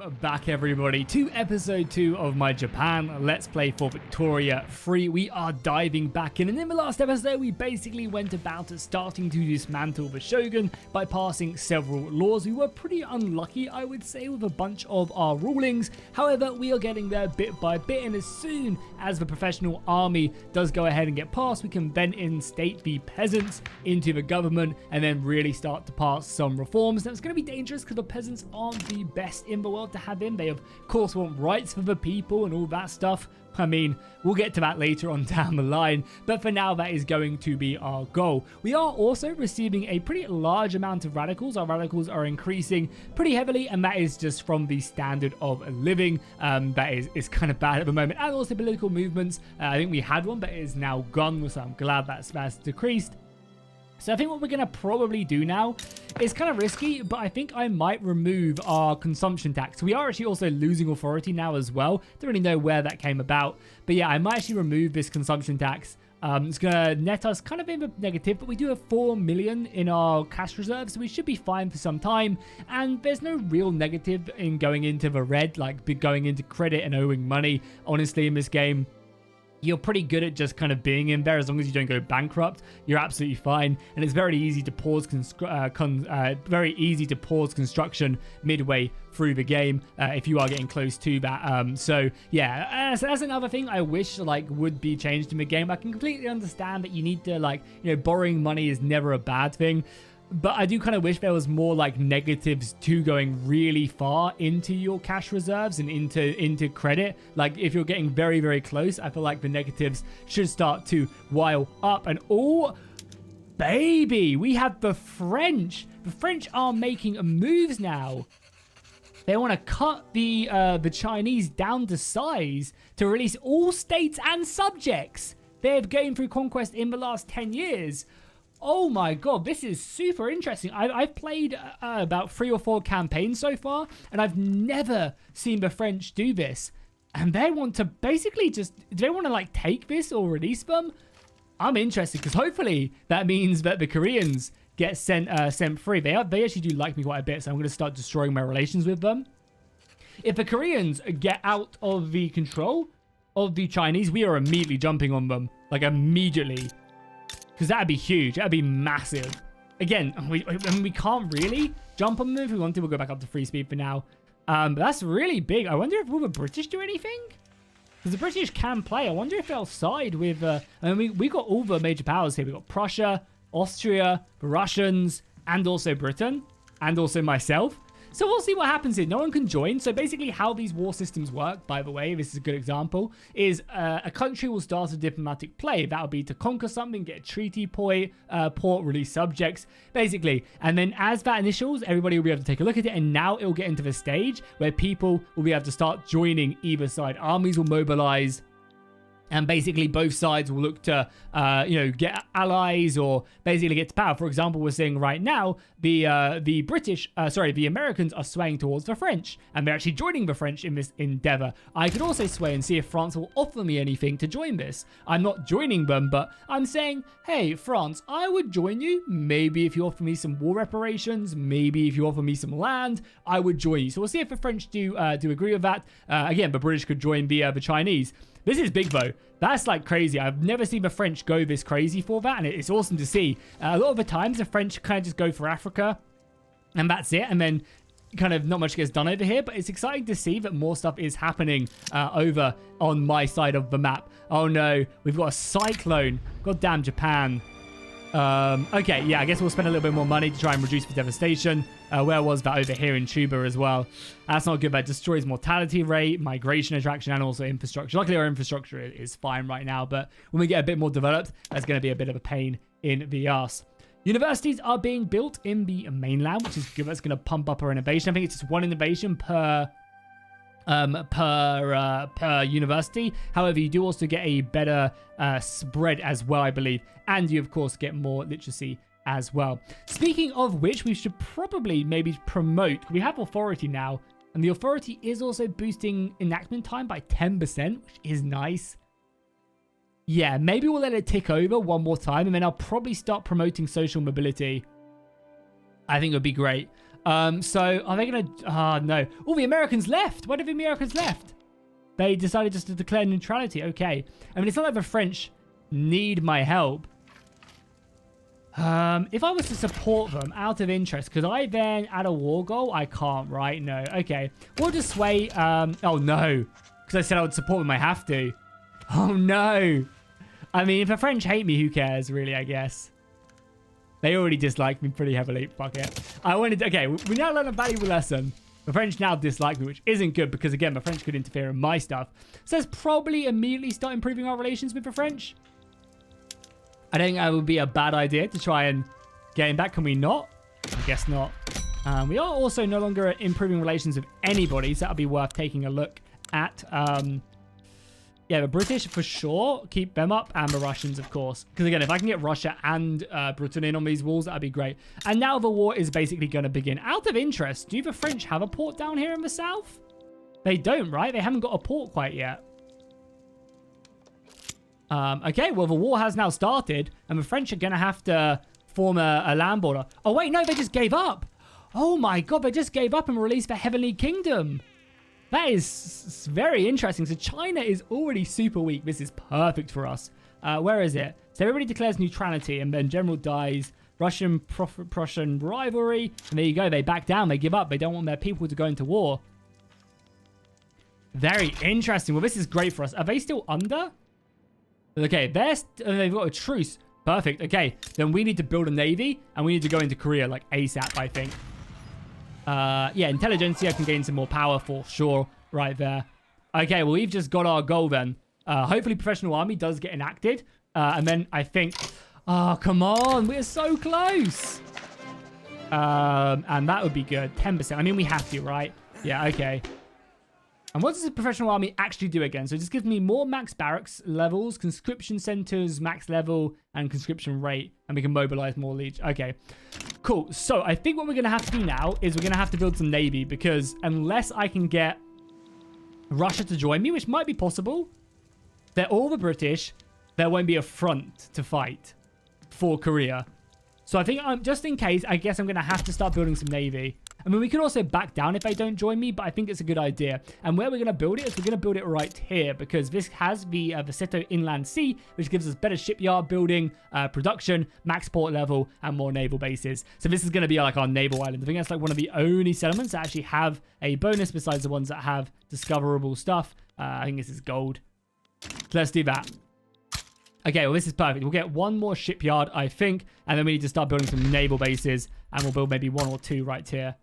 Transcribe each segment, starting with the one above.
Welcome back, everybody, to episode 2 of my Japan Let's Play for Victoria Free. We are diving back in, and in the last episode we basically went about starting to dismantle the shogun by passing several laws. We were pretty unlucky, I would say, with a bunch of our rulings. However, we are getting there bit by bit, and as soon as the professional army does go ahead and get passed, we can then instate the peasants into the government and then really start to pass some reforms. Now, it's going to be dangerous because the peasants aren't the best in the world to have in. They of course want rights for the people and all that stuff. I mean, we'll get to that later on down the line, but for now that is going to be our goal. We are also receiving a pretty large amount of radicals. Our radicals are increasing pretty heavily, and that is just from the standard of living. That is kind of bad at the moment. And also political movements. I think we had one, but it is now gone, so I'm glad that's decreased. So I think what we're going to probably do now is kind of risky, but I think I might remove our consumption tax. We are actually also losing authority now as well. Don't really know where that came about. But yeah, I might actually remove this consumption tax. It's going to net us kind of in the negative, but we do have 4 million in our cash reserves, so we should be fine for some time. And there's no real negative in going into the red, like going into credit and owing money, honestly, in this game. You're pretty good at just kind of being in there. As long as you don't go bankrupt, you're absolutely fine. And it's very easy to pause construction midway through the game if you are getting close to that. So yeah, that's another thing I wish would be changed in the game. I can completely understand that you need to borrowing money is never a bad thing. But I do kind of wish there was more negatives to going really far into your cash reserves and into credit. Like if you're getting very, very close, I feel like the negatives should start to while up. And oh, baby, we have the French. The French are making moves now. They want to cut the Chinese down to size to release all states and subjects they have gained through conquest in the last 10 years. Oh my god, this is super interesting. I've played about 3 or 4 campaigns so far, and I've never seen the French do this. And they want to basically do they want to take this or release them? I'm interested, because hopefully that means that the Koreans get sent free. They actually do like me quite a bit, so I'm going to start destroying my relations with them. If the Koreans get out of the control of the Chinese, we are immediately jumping on them. Immediately. Because that'd be huge. That'd be massive. Again, we can't really jump on them. If we want to, we'll go back up to free speed for now. But that's really big. I wonder if will the British do anything? Because the British can play. I wonder if they'll side with... we got all the major powers here. We got Prussia, Austria, the Russians, and also Britain, and also myself. So we'll see what happens here. No one can join. So basically how these war systems work, by the way, this is a good example, is a country will start a diplomatic play. That'll be to conquer something, get a treaty port, release subjects, basically. And then as that initials, everybody will be able to take a look at it. And now it will get into the stage where people will be able to start joining either side. Armies will mobilize. And basically, both sides will look to, get allies or basically get to power. For example, we're seeing right now the Americans are swaying towards the French, and they're actually joining the French in this endeavor. I could also sway and see if France will offer me anything to join this. I'm not joining them, but I'm saying, hey, France, I would join you. Maybe if you offer me some war reparations, maybe if you offer me some land, I would join you. So we'll see if the French do agree with that. Again, the British could join the Chinese. This is big, though. That's crazy. I've never seen the French go this crazy for that, and it's awesome to see. A lot of the times, the French kind of just go for Africa, and that's it, and then kind of not much gets done over here, but it's exciting to see that more stuff is happening over on my side of the map. Oh, no. We've got a cyclone. Goddamn Japan. Okay, yeah, I guess we'll spend a little bit more money to try and reduce the devastation. Where was that? Over here in Chuba as well. That's not good. That destroys mortality rate, migration attraction, and also infrastructure. Luckily, our infrastructure is fine right now, but when we get a bit more developed, that's going to be a bit of a pain in the ass. Universities are being built in the mainland, which is good. That's going to pump up our innovation. I think it's just 1 innovation per university. However, you do also get a better spread as well, I believe, and you of course get more literacy as well. Speaking of which, we should probably maybe promote. We have authority now, and the authority is also boosting enactment time by 10%, which is nice. Yeah, maybe we'll let it tick over one more time, and then I'll probably start promoting social mobility. I think it would be great. So are they gonna? No. Oh, the Americans left. Why did the Americans left? They decided just to declare neutrality. Okay. I mean, it's not like the French need my help. If I was to support them out of interest, could I then add a war goal? I can't, right? No. Okay. We'll just sway. Oh, no. Because I said I would support them, I have to. Oh, no. I mean, if the French hate me, who cares, really, I guess. They already dislike me pretty heavily. Fuck it. Okay, we now learn a valuable lesson. The French now dislike me, which isn't good because, again, the French could interfere in my stuff. So let's probably immediately start improving our relations with the French. I think that would be a bad idea to try and get him back. Can we not? I guess not. We are also no longer improving relations with anybody, so that'll be worth taking a look at. Yeah, the British for sure. Keep them up, and the Russians, of course. Because again, if I can get Russia and Britain in on these walls, that'd be great. And now the war is basically going to begin. Out of interest, do the French have a port down here in the south? They don't, right? They haven't got a port quite yet. Okay, well, the war has now started, and the French are going to have to form a land border. Oh, wait, no, they just gave up. Oh, my God, they just gave up and released the Heavenly Kingdom. That is very interesting. So China is already super weak. This is perfect for us. Where is it? So everybody declares neutrality, and then general dies. Russian-Prussian rivalry. And there you go. They back down. They give up. They don't want their people to go into war. Very interesting. Well, this is great for us. Are they still under? Okay, they've got a truce. Perfect. Okay, then we need to build a navy, and we need to go into Korea, like, ASAP, I think. Yeah, intelligentsia can gain some more power for sure right there. Okay, well, we've just got our goal then. Hopefully, professional army does get enacted. And then I think... Oh, come on. We're so close. And that would be good. 10%. I mean, we have to, right? Yeah, okay. And what does the professional army actually do again? So it just gives me more max barracks levels, conscription centers, max level, and conscription rate. And we can mobilize more legions. Okay, cool. So I think what we're going to have to do now is we're going to have to build some navy. Because unless I can get Russia to join me, which might be possible, they're all the British. There won't be a front to fight for Korea. So I think just in case, I guess I'm going to have to start building some navy. I mean, we can also back down if they don't join me, but I think it's a good idea. And where we're going to build it is we're going to build it right here because this has the Seto Inland Sea, which gives us better shipyard building, production, max port level, and more naval bases. So this is going to be like our naval island. I think that's like one of the only settlements that actually have a bonus besides the ones that have discoverable stuff. I think this is gold. So let's do that. Okay, well, this is perfect. We'll get one more shipyard, I think, and then we need to start building some naval bases, and we'll build maybe one or two right here.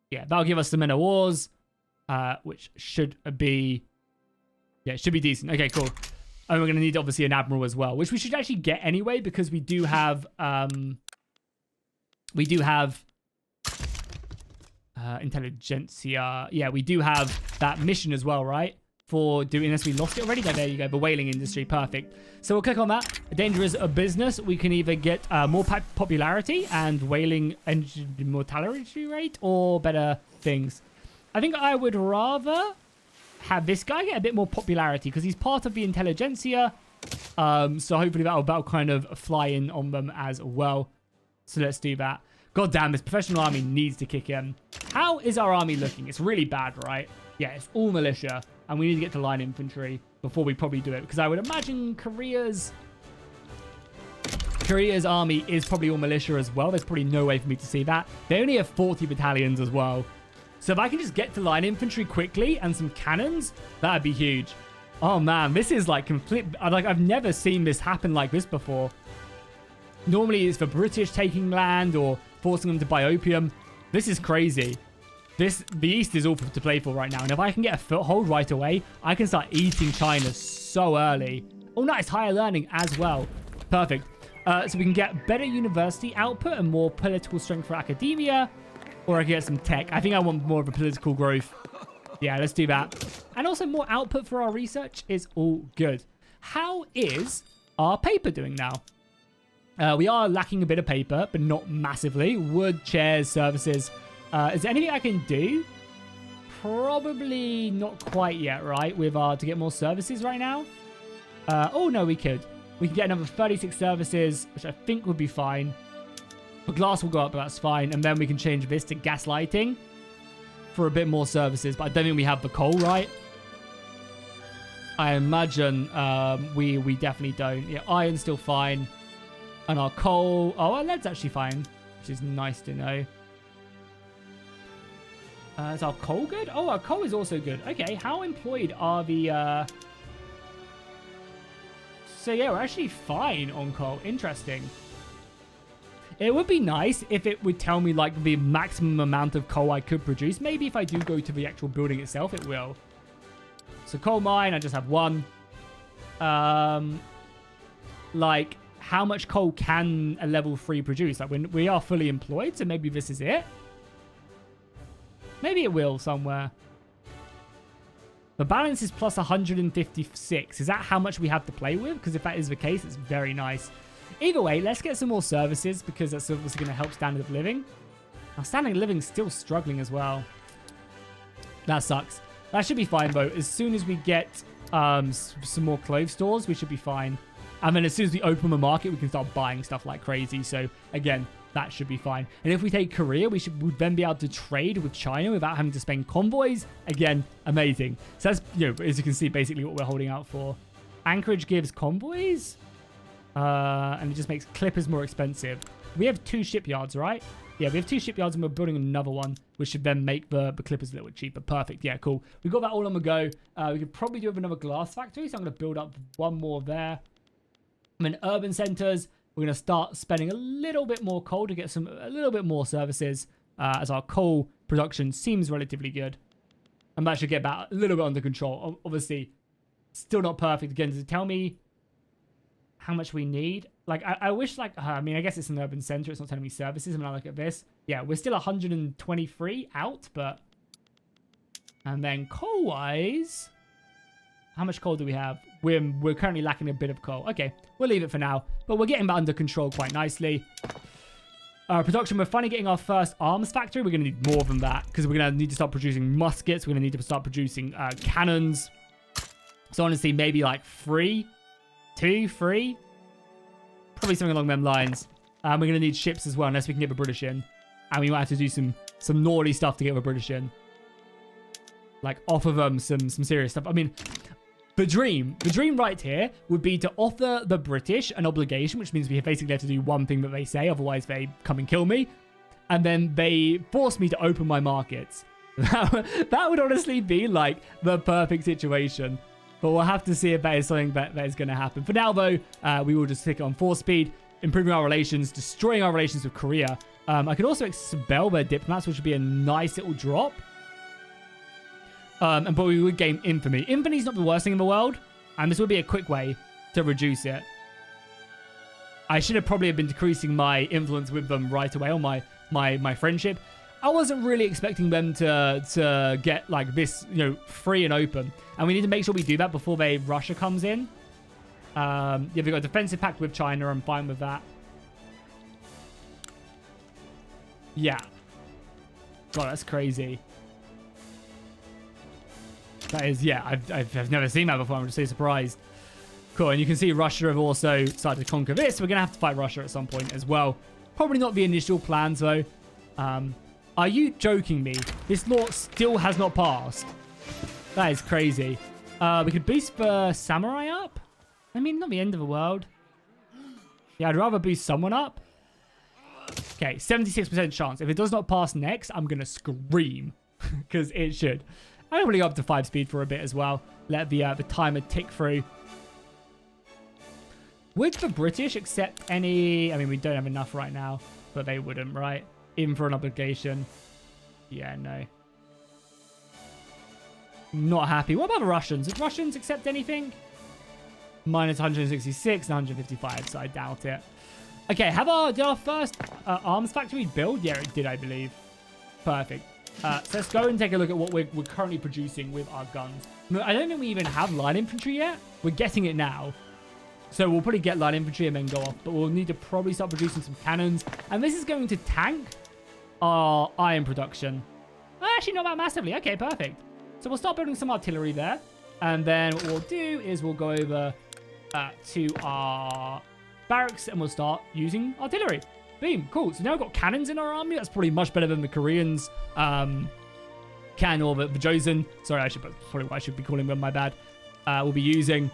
Yeah, that'll give us the men of wars, which should be... Yeah, it should be decent. Okay, cool. And we're going to need, obviously, an admiral as well, which we should actually get anyway, because we do have... intelligentsia. Yeah, we do have that mission as well, right? For doing, unless we lost it already. No, there you go. The whaling industry. Perfect. So we'll click on that. Dangerous business. We can either get more popularity and whaling mortality rate or better things. I think I would rather have this guy get a bit more popularity because he's part of the intelligentsia. So hopefully that'll kind of fly in on them as well. So let's do that. God damn, this professional army needs to kick in. How is our army looking? It's really bad, right? Yeah, it's all militia. And we need to get to line infantry before we probably do it. Because I would imagine Korea's army is probably all militia as well. There's probably no way for me to see that. They only have 40 battalions as well. So if I can just get to line infantry quickly and some cannons, that'd be huge. Oh, man. This is like complete... Like, I've never seen this happen like this before. Normally, it's the British taking land or forcing them to buy opium. This is crazy. The East is all to play for right now. And if I can get a foothold right away, I can start eating China so early. Oh, nice. Higher learning as well. Perfect. So we can get better university output and more political strength for academia. Or I can get some tech. I think I want more of a political growth. Yeah, let's do that. And also more output for our research is all good. How is our paper doing now? We are lacking a bit of paper, but not massively. Wood, chairs, services... is there anything I can do? Probably not quite yet, right? With to get more services right now. Oh, no, we could. We can get another 36 services, which I think would be fine. The glass will go up, but that's fine. And then we can change this to gas lighting for a bit more services. But I don't think we have the coal, right? I imagine we definitely don't. Yeah, iron's still fine. And our coal... Oh, our lead's actually fine, which is nice to know. Is our coal good? Oh, our coal is also good. Okay, how employed are the... So, yeah, we're actually fine on coal. Interesting. It would be nice if it would tell me, like, the maximum amount of coal I could produce. Maybe if I do go to the actual building itself, it will. So, coal mine, I just have one. Like, how much coal can a level 3 produce? Like, when we are fully employed, so maybe this is it. Maybe it will somewhere. The balance is plus 156. Is that how much we have to play with? Because if that is the case, it's very nice. Either way, let's get some more services because that's obviously going to help standard of living. Our standard of living is still struggling as well. That sucks. That should be fine, though. As soon as we get some more clothes stores, we should be fine. And then as soon as we open the market, we can start buying stuff like crazy. So, again, that should be fine. And if we take Korea, we would then be able to trade with China without having to spend convoys. Again, amazing. So that's, you know, as you can see, basically what we're holding out for. Anchorage gives convoys. And it just makes clippers more expensive. We have 2 shipyards, right? Yeah, we have 2 shipyards and we're building another one, which should then make the clippers a little bit cheaper. Perfect. Yeah, cool. We've got that all on the go. We could probably do with another glass factory. So I'm going to build up one more there. I'm in urban centers. We're going to start spending a little bit more coal to get a little bit more services as our coal production seems relatively good. And that should get about a little bit under control. Obviously, still not perfect. Again, does it tell me how much we need? Like, I wish, like, I mean, I guess it's an urban center. It's not telling me services. When I look at this, yeah, we're still 123 out, but... And then coal-wise... How much coal do we have? We're currently lacking a bit of coal. Okay, we'll leave it for now. But we're getting that under control quite nicely. Production, we're finally getting our first arms factory. We're going to need more than that because we're going to need to start producing muskets. We're going to need to start producing cannons. So honestly, maybe like 3. Probably something along them lines. We're going to need ships as well, unless we can get the British in. And we might have to do some naughty stuff to get the British in. Like, offer them some serious stuff. I mean... The dream right here would be to offer the British an obligation, which means we basically have to do one thing that they say, otherwise they come and kill me. And then they force me to open my markets. That would honestly be like the perfect situation. But we'll have to see if that is something that is going to happen. For now, though, we will just stick it on 4-speed, improving our relations, destroying our relations with Korea. I could also expel their diplomats, which would be a nice little drop. But we would gain infamy. Infamy is not the worst thing in the world, and this would be a quick way to reduce it. I should have probably been decreasing my influence with them right away, or my friendship. I wasn't really expecting them to get like this, you know, free and open, and we need to make sure we do that before Russia comes in. Yeah, we've got a defensive pact with China. I'm fine with that. Yeah. God, that's crazy. That is, yeah, I've never seen that before. I'm just so surprised. Cool, and you can see Russia have also started to conquer this. We're going to have to fight Russia at some point as well. Probably not the initial plans, though. Are you joking me? This law still has not passed. That is crazy. We could boost the samurai up. I mean, not the end of the world. Yeah, I'd rather boost someone up. Okay, 76% chance. If it does not pass next, I'm going to scream. Because it should. I'm going to go up to 5-speed for a bit as well. Let the timer tick through. Would the British accept any... I mean, we don't have enough right now. But they wouldn't, right? Even for an obligation. Yeah, no. Not happy. What about the Russians? Did Russians accept anything? Minus 166 and 155, so I doubt it. Okay, did our first arms factory build? Yeah, it did, I believe. Perfect. So let's go and take a look at what we're currently producing with our guns. I don't think we even have line infantry yet. We're getting it now. So we'll probably get light infantry and then go off. But we'll need to probably start producing some cannons. And this is going to tank our iron production. Actually, not that massively. Okay, perfect. So we'll start building some artillery there. And then what we'll do is we'll go over to our barracks and we'll start using artillery. Boom, cool. So now we've got cannons in our army. That's probably much better than the Koreans can, or the Joseon. Sorry, that's probably what I should be calling them, my bad. We'll be using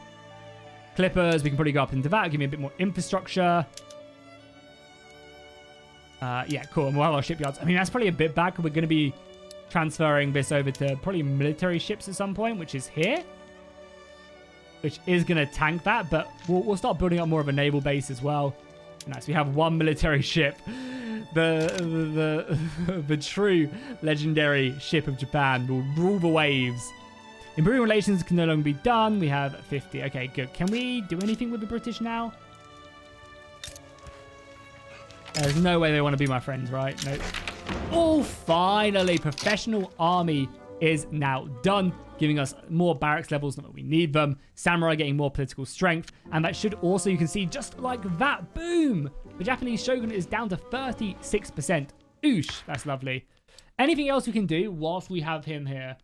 clippers. We can probably go up into that. Give me a bit more infrastructure. Yeah, cool. And we'll have our shipyards. I mean, that's probably a bit back. We're going to be transferring this over to probably military ships at some point, which is here. Which is going to tank that, but we'll start building up more of a naval base as well. Nice. We have one military ship. The true legendary ship of Japan will rule the waves. Improving relations can no longer be done. We have 50. Okay, good. Can we do anything with the British now? There's no way they want to be my friends, right? Nope. Oh, finally. Professional army is now done, giving us more barracks levels, not that we need them. Samurai getting more political strength. And that should also, you can see, just like that, boom, the Japanese shogunate is down to 36%. Oosh, that's lovely. Anything else we can do whilst we have him here?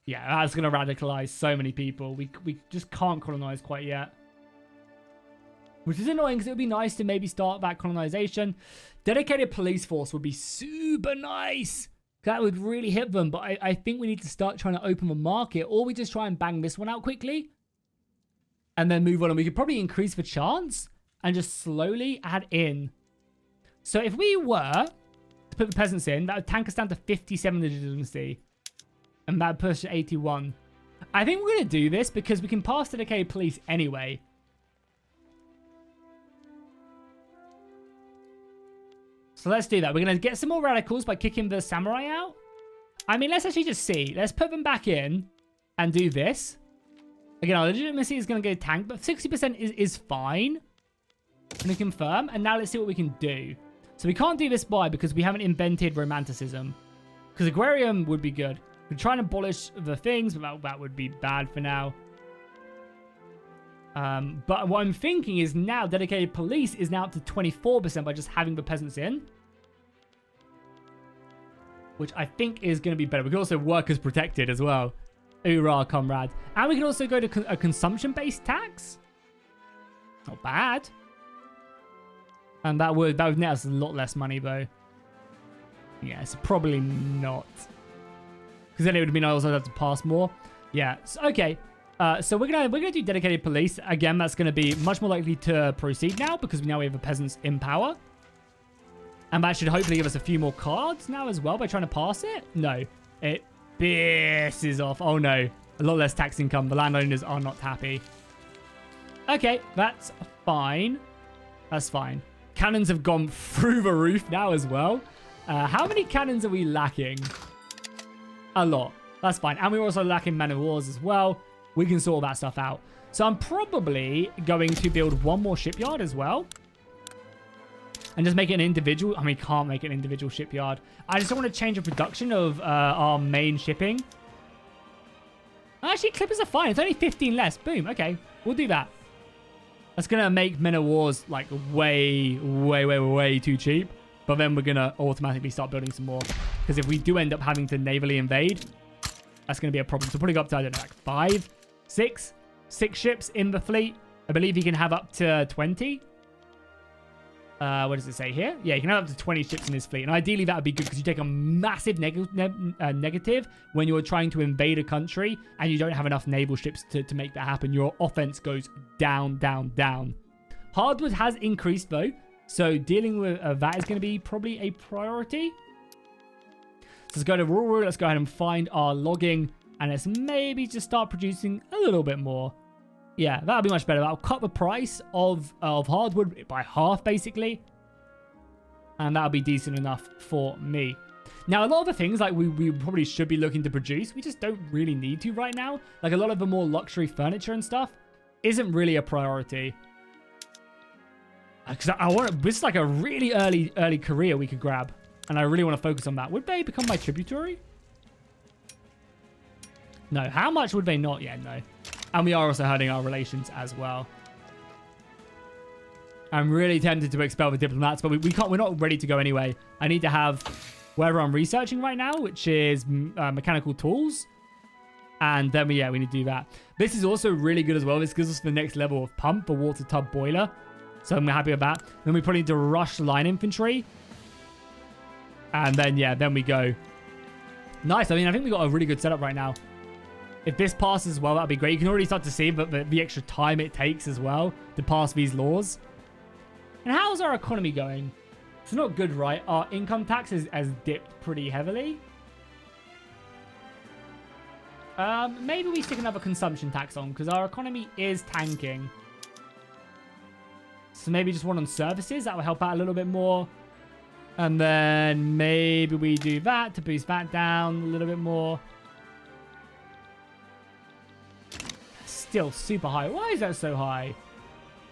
Yeah, that's going to radicalize so many people. We just can't colonize quite yet. Which is annoying because it would be nice to maybe start that colonization. Dedicated police force would be super nice. That would really hit them. But I think we need to start trying to open the market. Or we just try and bang this one out quickly. And then move on. And we could probably increase the chance. And just slowly add in. So if we were to put the peasants in, that would tank us down to 57 legitimacy. And that would push to 81. I think we're going to do this because we can pass dedicated police anyway. So let's do that. We're going to get some more radicals by kicking the samurai out. I mean, let's actually just see. Let's put them back in and do this. Again, our legitimacy is going to go tanked, but 60% is fine. I'm going to confirm. And now let's see what we can do. So we can't do this because we haven't invented romanticism. Because agrarian would be good. We're trying to abolish the things, but that would be bad for now. But what I'm thinking is now dedicated police is now up to 24% by just having the peasants in. Which I think is going to be better. We can also work as protected as well. Hoorah, comrade. And we can also go to a consumption-based tax. Not bad. And that would net us a lot less money though. Yes, probably not. Because then it would mean I also have to pass more. Yeah, so, okay. So we're gonna do dedicated police. Again, that's gonna be much more likely to proceed now because now we have the peasants in power. And that should hopefully give us a few more cards now as well by trying to pass it. No, it pisses off. Oh no, a lot less tax income. The landowners are not happy. Okay, that's fine. That's fine. Cannons have gone through the roof now as well. How many cannons are we lacking? A lot. That's fine. And we're also lacking men of wars as well. We can sort that stuff out. So I'm probably going to build one more shipyard as well. And just make it an individual. I mean, can't make it an individual shipyard. I just don't want to change the production of our main shipping. Actually, clippers are fine. It's only 15 less. Boom. Okay. We'll do that. That's going to make men of wars like way too cheap. But then we're going to automatically start building some more. Because if we do end up having to navally invade, that's going to be a problem. So probably go up to, I don't know, like 6 ships in the fleet. I believe you can have up to 20. What does it say here? Yeah, you can have up to 20 ships in his fleet. And ideally, that would be good because you take a massive negative when you're trying to invade a country and you don't have enough naval ships to make that happen. Your offense goes down, down, down. Hardwood has increased, though. So dealing with that is going to be probably a priority. So let's go to rural. Let's go ahead and find our logging. And let's maybe just start producing a little bit more. Yeah, that'll be much better. That'll cut the price of hardwood by half, basically. And that'll be decent enough for me. Now, a lot of the things like we probably should be looking to produce, we just don't really need to right now. Like a lot of the more luxury furniture and stuff isn't really a priority. Because this is like a really early career we could grab. And I really want to focus on that. Would they become my tributary? No. How much would they not? Yeah, no. And we are also hurting our relations as well. I'm really tempted to expel the diplomats, but we can't. We're not ready to go anyway. I need to have wherever I'm researching right now, which is mechanical tools. And then, we need to do that. This is also really good as well. This gives us the next level of pump, a water tub boiler. So I'm happy with that. Then we probably need to rush line infantry. And then, yeah, then we go. Nice. I mean, I think we got a really good setup right now. If this passes well, that'd be great. You can already start to see the extra time it takes as well to pass these laws. And how's our economy going? It's not good, right? Our income tax has dipped pretty heavily. Maybe we stick another consumption tax on because our economy is tanking. So maybe just one on services. That will help out a little bit more. And then maybe we do that to boost that down a little bit more. Still super high. Why is that so high?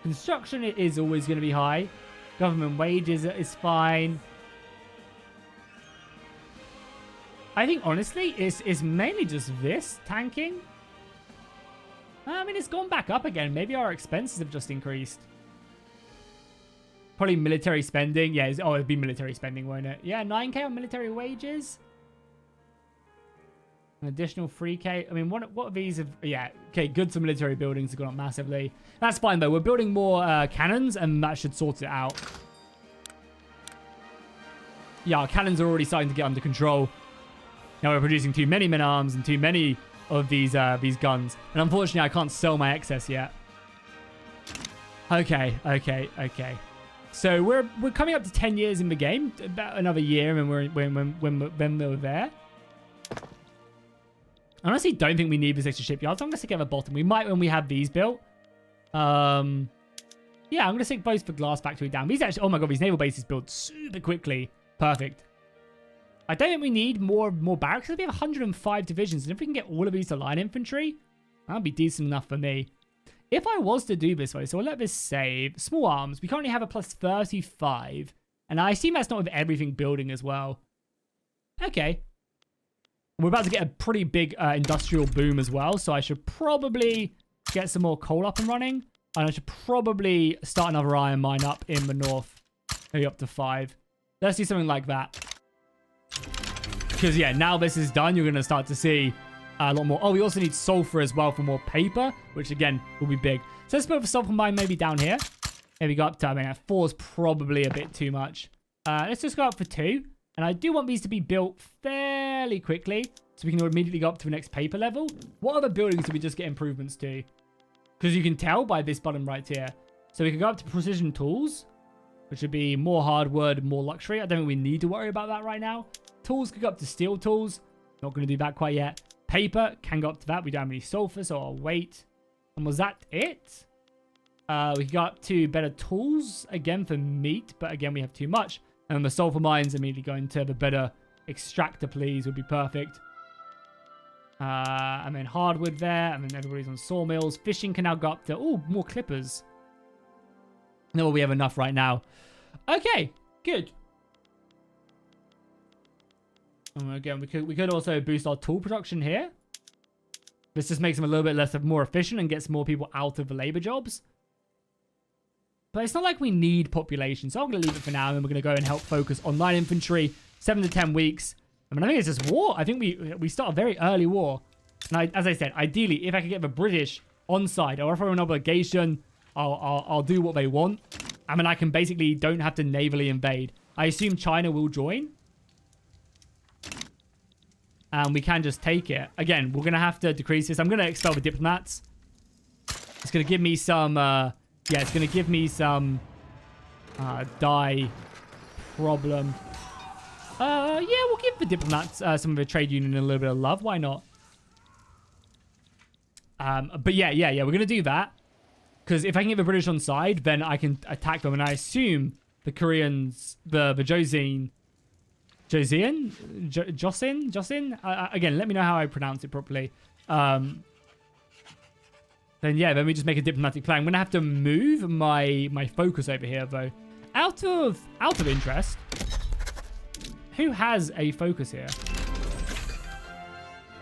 Construction is always going to be high. Government wages is fine. I think, honestly, it's mainly just this tanking. I mean, it's gone back up again. Maybe our expenses have just increased. Probably military spending. Yeah, it'd be military spending, won't it? Yeah, 9k on military wages. An additional 3k. I mean, what are these? Yeah, okay, goods for military buildings have gone up massively. That's fine, though. We're building more cannons, and that should sort it out. Yeah, our cannons are already starting to get under control. Now we're producing too many men-arms and too many of these guns. And unfortunately, I can't sell my excess yet. Okay. So we're coming up to 10 years in the game. About another year when we're there. I honestly don't think we need this extra shipyard, so I'm going to stick at the bottom. We might when we have these built. Yeah, I'm going to stick both for glass factory down. These actually, oh my god, these naval bases build super quickly. Perfect. I don't think we need more barracks because we have 105 divisions. And if we can get all of these to line infantry, that'd be decent enough for me. If I was to do this way, so we'll let this save. Small arms, we currently have a plus 35. And I assume that's not with everything building as well. Okay. We're about to get a pretty big industrial boom as well. So I should probably get some more coal up and running. And I should probably start another iron mine up in the north. Maybe up to 5. Let's do something like that. Because, yeah, now this is done, you're going to start to see a lot more. Oh, we also need sulfur as well for more paper, which, again, will be big. So let's put the sulfur mine maybe down here. Maybe go up to, I mean, 4 is probably a bit too much. Let's just go up for 2. And I do want these to be built fairly quickly, so we can immediately go up to the next paper level. What other buildings do we just get improvements to? Because you can tell by this button right here. So we can go up to precision tools, which would be more hardwood, more luxury. I don't think we need to worry about that right now. Tools could go up to steel tools. Not going to do that quite yet. Paper can go up to that. We don't have any sulfur, so I'll wait. And was that it? We can go up to better tools, again, for meat. But again, we have too much. And the sulfur mines immediately go into the better extractor, please, would be perfect. And then hardwood there. And then everybody's on sawmills. Fishing can now go up to, oh, more clippers. No, we have enough right now. Okay, good. And again, we could also boost our tool production here. This just makes them a little bit more efficient and gets more people out of the labor jobs. But it's not like we need population, so I'm going to leave it for now, and then we're going to go and help focus on line infantry, 7 to 10 weeks. I mean, I think it's just war. I think we start a very early war. And as I said, ideally, if I could get the British on side or offer an obligation, I'll do what they want. I mean, I can basically don't have to navally invade. I assume China will join. And we can just take it. Again, we're going to have to decrease this. I'm going to expel the diplomats. It's going to give me some... yeah, it's going to give me some... die problem. Yeah, we'll give the diplomats some of the trade union a little bit of love. Why not? But yeah, we're going to do that. Because if I can get the British on side, then I can attack them. And I assume the Koreans, the Joseon? Again, let me know how I pronounce it properly. Then yeah, then we just make a diplomatic plan. I'm going to have to move my focus over here, though. Out of interest, who has a focus here?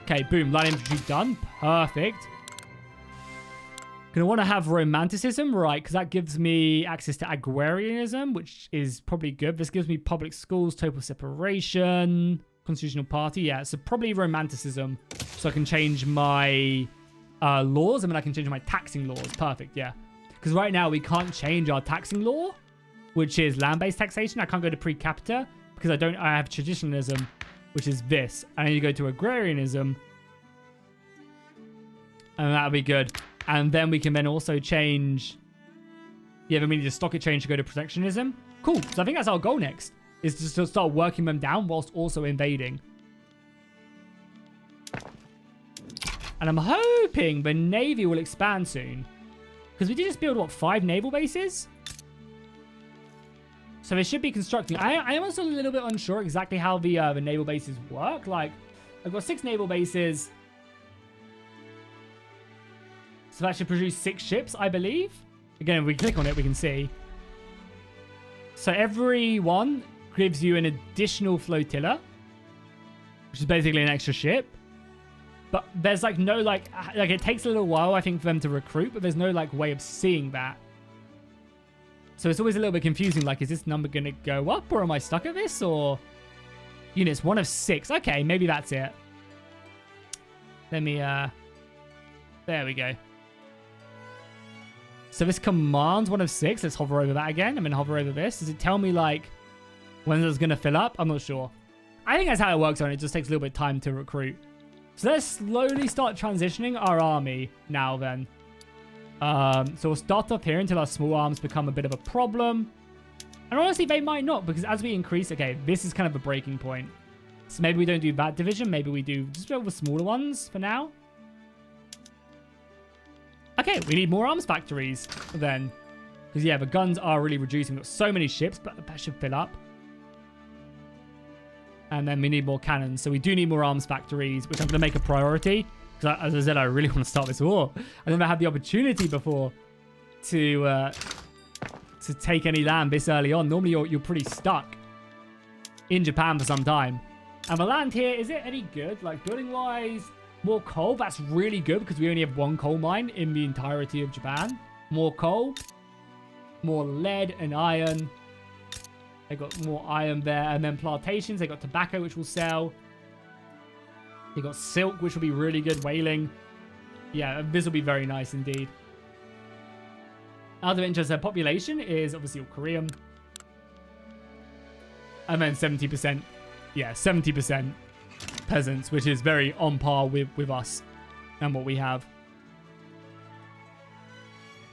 Okay, boom. Line infantry done. Perfect. Gonna want to have romanticism, right? Because that gives me access to agrarianism, which is probably good. This gives me public schools, total separation, constitutional party. Yeah, so probably romanticism. So I can change my laws. I mean, I can change my taxing laws. Perfect, yeah. Because right now we can't change our taxing law, which is land-based taxation. I can't go to pre-capita because I have traditionalism, which is this. I need to go to agrarianism. And that'll be good. And then we can then also change... Yeah, then we need to stock exchange to go to protectionism. Cool. So I think that's our goal next, is just to start working them down whilst also invading. And I'm hoping the Navy will expand soon. Because we did just build, what, 5 naval bases? So they should be constructing. I am also a little bit unsure exactly how the naval bases work. Like, I've got 6 naval bases. So that should produce 6 ships, I believe. Again, if we click on it, we can see. So every one gives you an additional flotilla, which is basically an extra ship. But there's like no like it takes a little while, I think, for them to recruit, but there's no like way of seeing that. So it's always a little bit confusing. Like, is this number going to go up, or am I stuck at this? Or units 1 of 6. Okay, maybe that's it. Let me there we go. So this commands 1 of 6. Let's hover over that again. I'm going to hover over this. Does it tell me, like, when it's going to fill up? I'm not sure. I think that's how it works on it. It just takes a little bit of time to recruit. So let's slowly start transitioning our army now then. So we'll start off here until our small arms become a bit of a problem. And honestly, they might not, because as we increase... Okay, this is kind of a breaking point. So maybe we don't do that division. Maybe we do just build the smaller ones for now. Okay, we need more arms factories then. Because, yeah, the guns are really reducing. We've got so many ships, but that should fill up. And then we need more cannons. So we do need more arms factories, which I'm going to make a priority. Because, as I said, I really want to start this war. I never had the opportunity before to take any land this early on. Normally, you're pretty stuck in Japan for some time. And the land here, is it any good? Like, building-wise... More coal, that's really good because we only have 1 coal mine in the entirety of Japan. More coal, more lead and iron. They got more iron there. And then plantations, they got tobacco, which will sell. They got silk, which will be really good. Whaling. Yeah, this will be very nice indeed. Other interest, their population is obviously all Korean. And then 70%. Yeah, 70%. Peasants, which is very on par with us and what we have.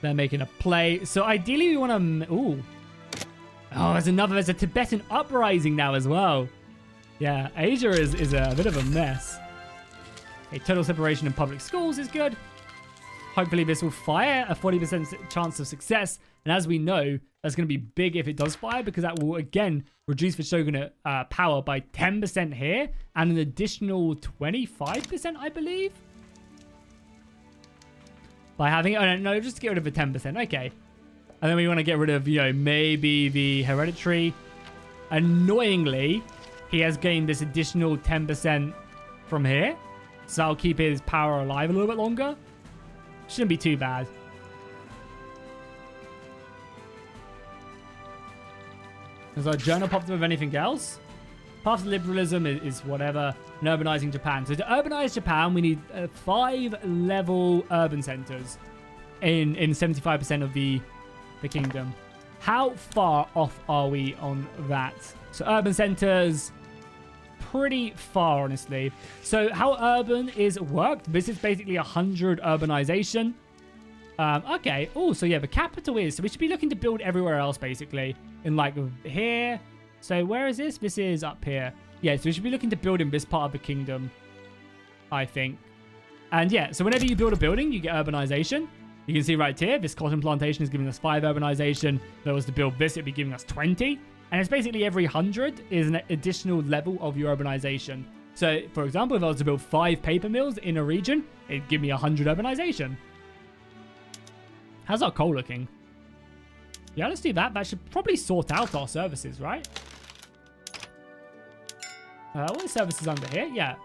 They're making a play. So ideally we want to... Ooh. Oh, there's a Tibetan uprising now as well. Yeah, Asia is a bit of a mess. Okay, total separation in public schools is good. Hopefully this will fire, a 40% chance of success. And as we know, that's going to be big if it does fire, because that will, again, reduce the shogunate power by 10% here and an additional 25%, I believe. By having it, oh no, just to get rid of the 10%. Okay. And then we want to get rid of, you know, maybe the hereditary. Annoyingly, he has gained this additional 10% from here. So I'll keep his power alive a little bit longer. Shouldn't be too bad. Has our journal popped up with anything else? Path to liberalism is whatever. And urbanizing Japan. So to urbanize Japan, we need 5 level urban centers in 75% of the kingdom. How far off are we on that? So urban centers, pretty far, honestly. So how urban is worked? This is basically 100 urbanization. Okay. Oh, so yeah, the capital is. So we should be looking to build everywhere else, basically. In like here. So where is this? This is up here. Yeah, so we should be looking to build in this part of the kingdom, I think. And yeah, so whenever you build a building, you get urbanization. You can see right here, this cotton plantation is giving us 5 urbanization. If I was to build this, it'd be giving us 20. And it's basically every 100 is an additional level of your urbanization. So, for example, if I was to build 5 paper mills in a region, it'd give me 100 urbanization. How's our coal looking? Yeah, let's do that. That should probably sort out our services, right? What are services under here? Yeah,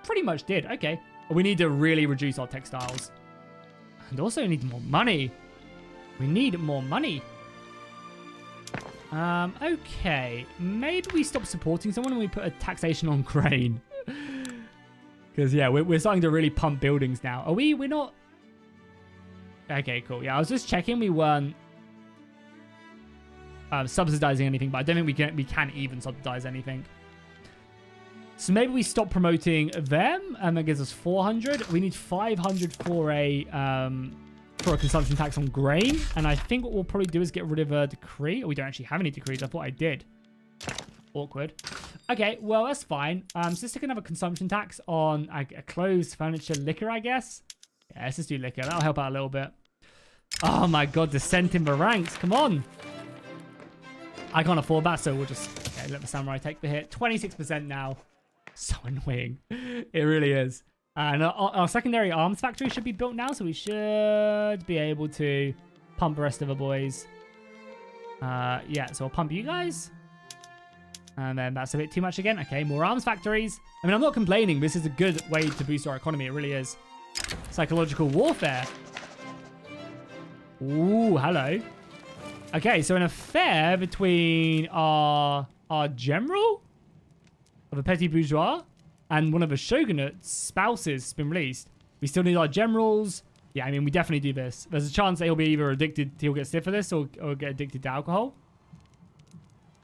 pretty much did. Okay. We need to really reduce our textiles. And also need more money. We need more money. Okay. Maybe we stop supporting someone and we put a taxation on grain. Because, yeah, we're starting to really pump buildings now. Are we? We're not... Okay, cool. Yeah, I was just checking. We weren't subsidizing anything, but I don't think we can even subsidize anything. So maybe we stop promoting them, and that gives us 400. We need 500 for a consumption tax on grain, and I think what we'll probably do is get rid of a decree. Oh, we don't actually have any decrees. I thought I did. Awkward. Okay, well, that's fine. So let's take another consumption tax on clothes, furniture, liquor, I guess. Yeah, let's just do liquor. That'll help out a little bit. Oh my god, descent in the ranks. Come on. I can't afford that, so we'll just let the samurai take the hit. 26% now. So annoying. It really is. And our secondary arms factory should be built now, so we should be able to pump the rest of the boys. Yeah, so I'll pump you guys. And then that's a bit too much again. Okay, more arms factories. I mean, I'm not complaining. This is a good way to boost our economy. It really is. Psychological warfare. Ooh, hello. Okay, so an affair between our general of a petty bourgeois and one of the shogunate's spouses has been released. We still need our generals. Yeah, I mean, we definitely do this. There's a chance that he'll be either addicted, he'll get syphilis or get addicted to alcohol.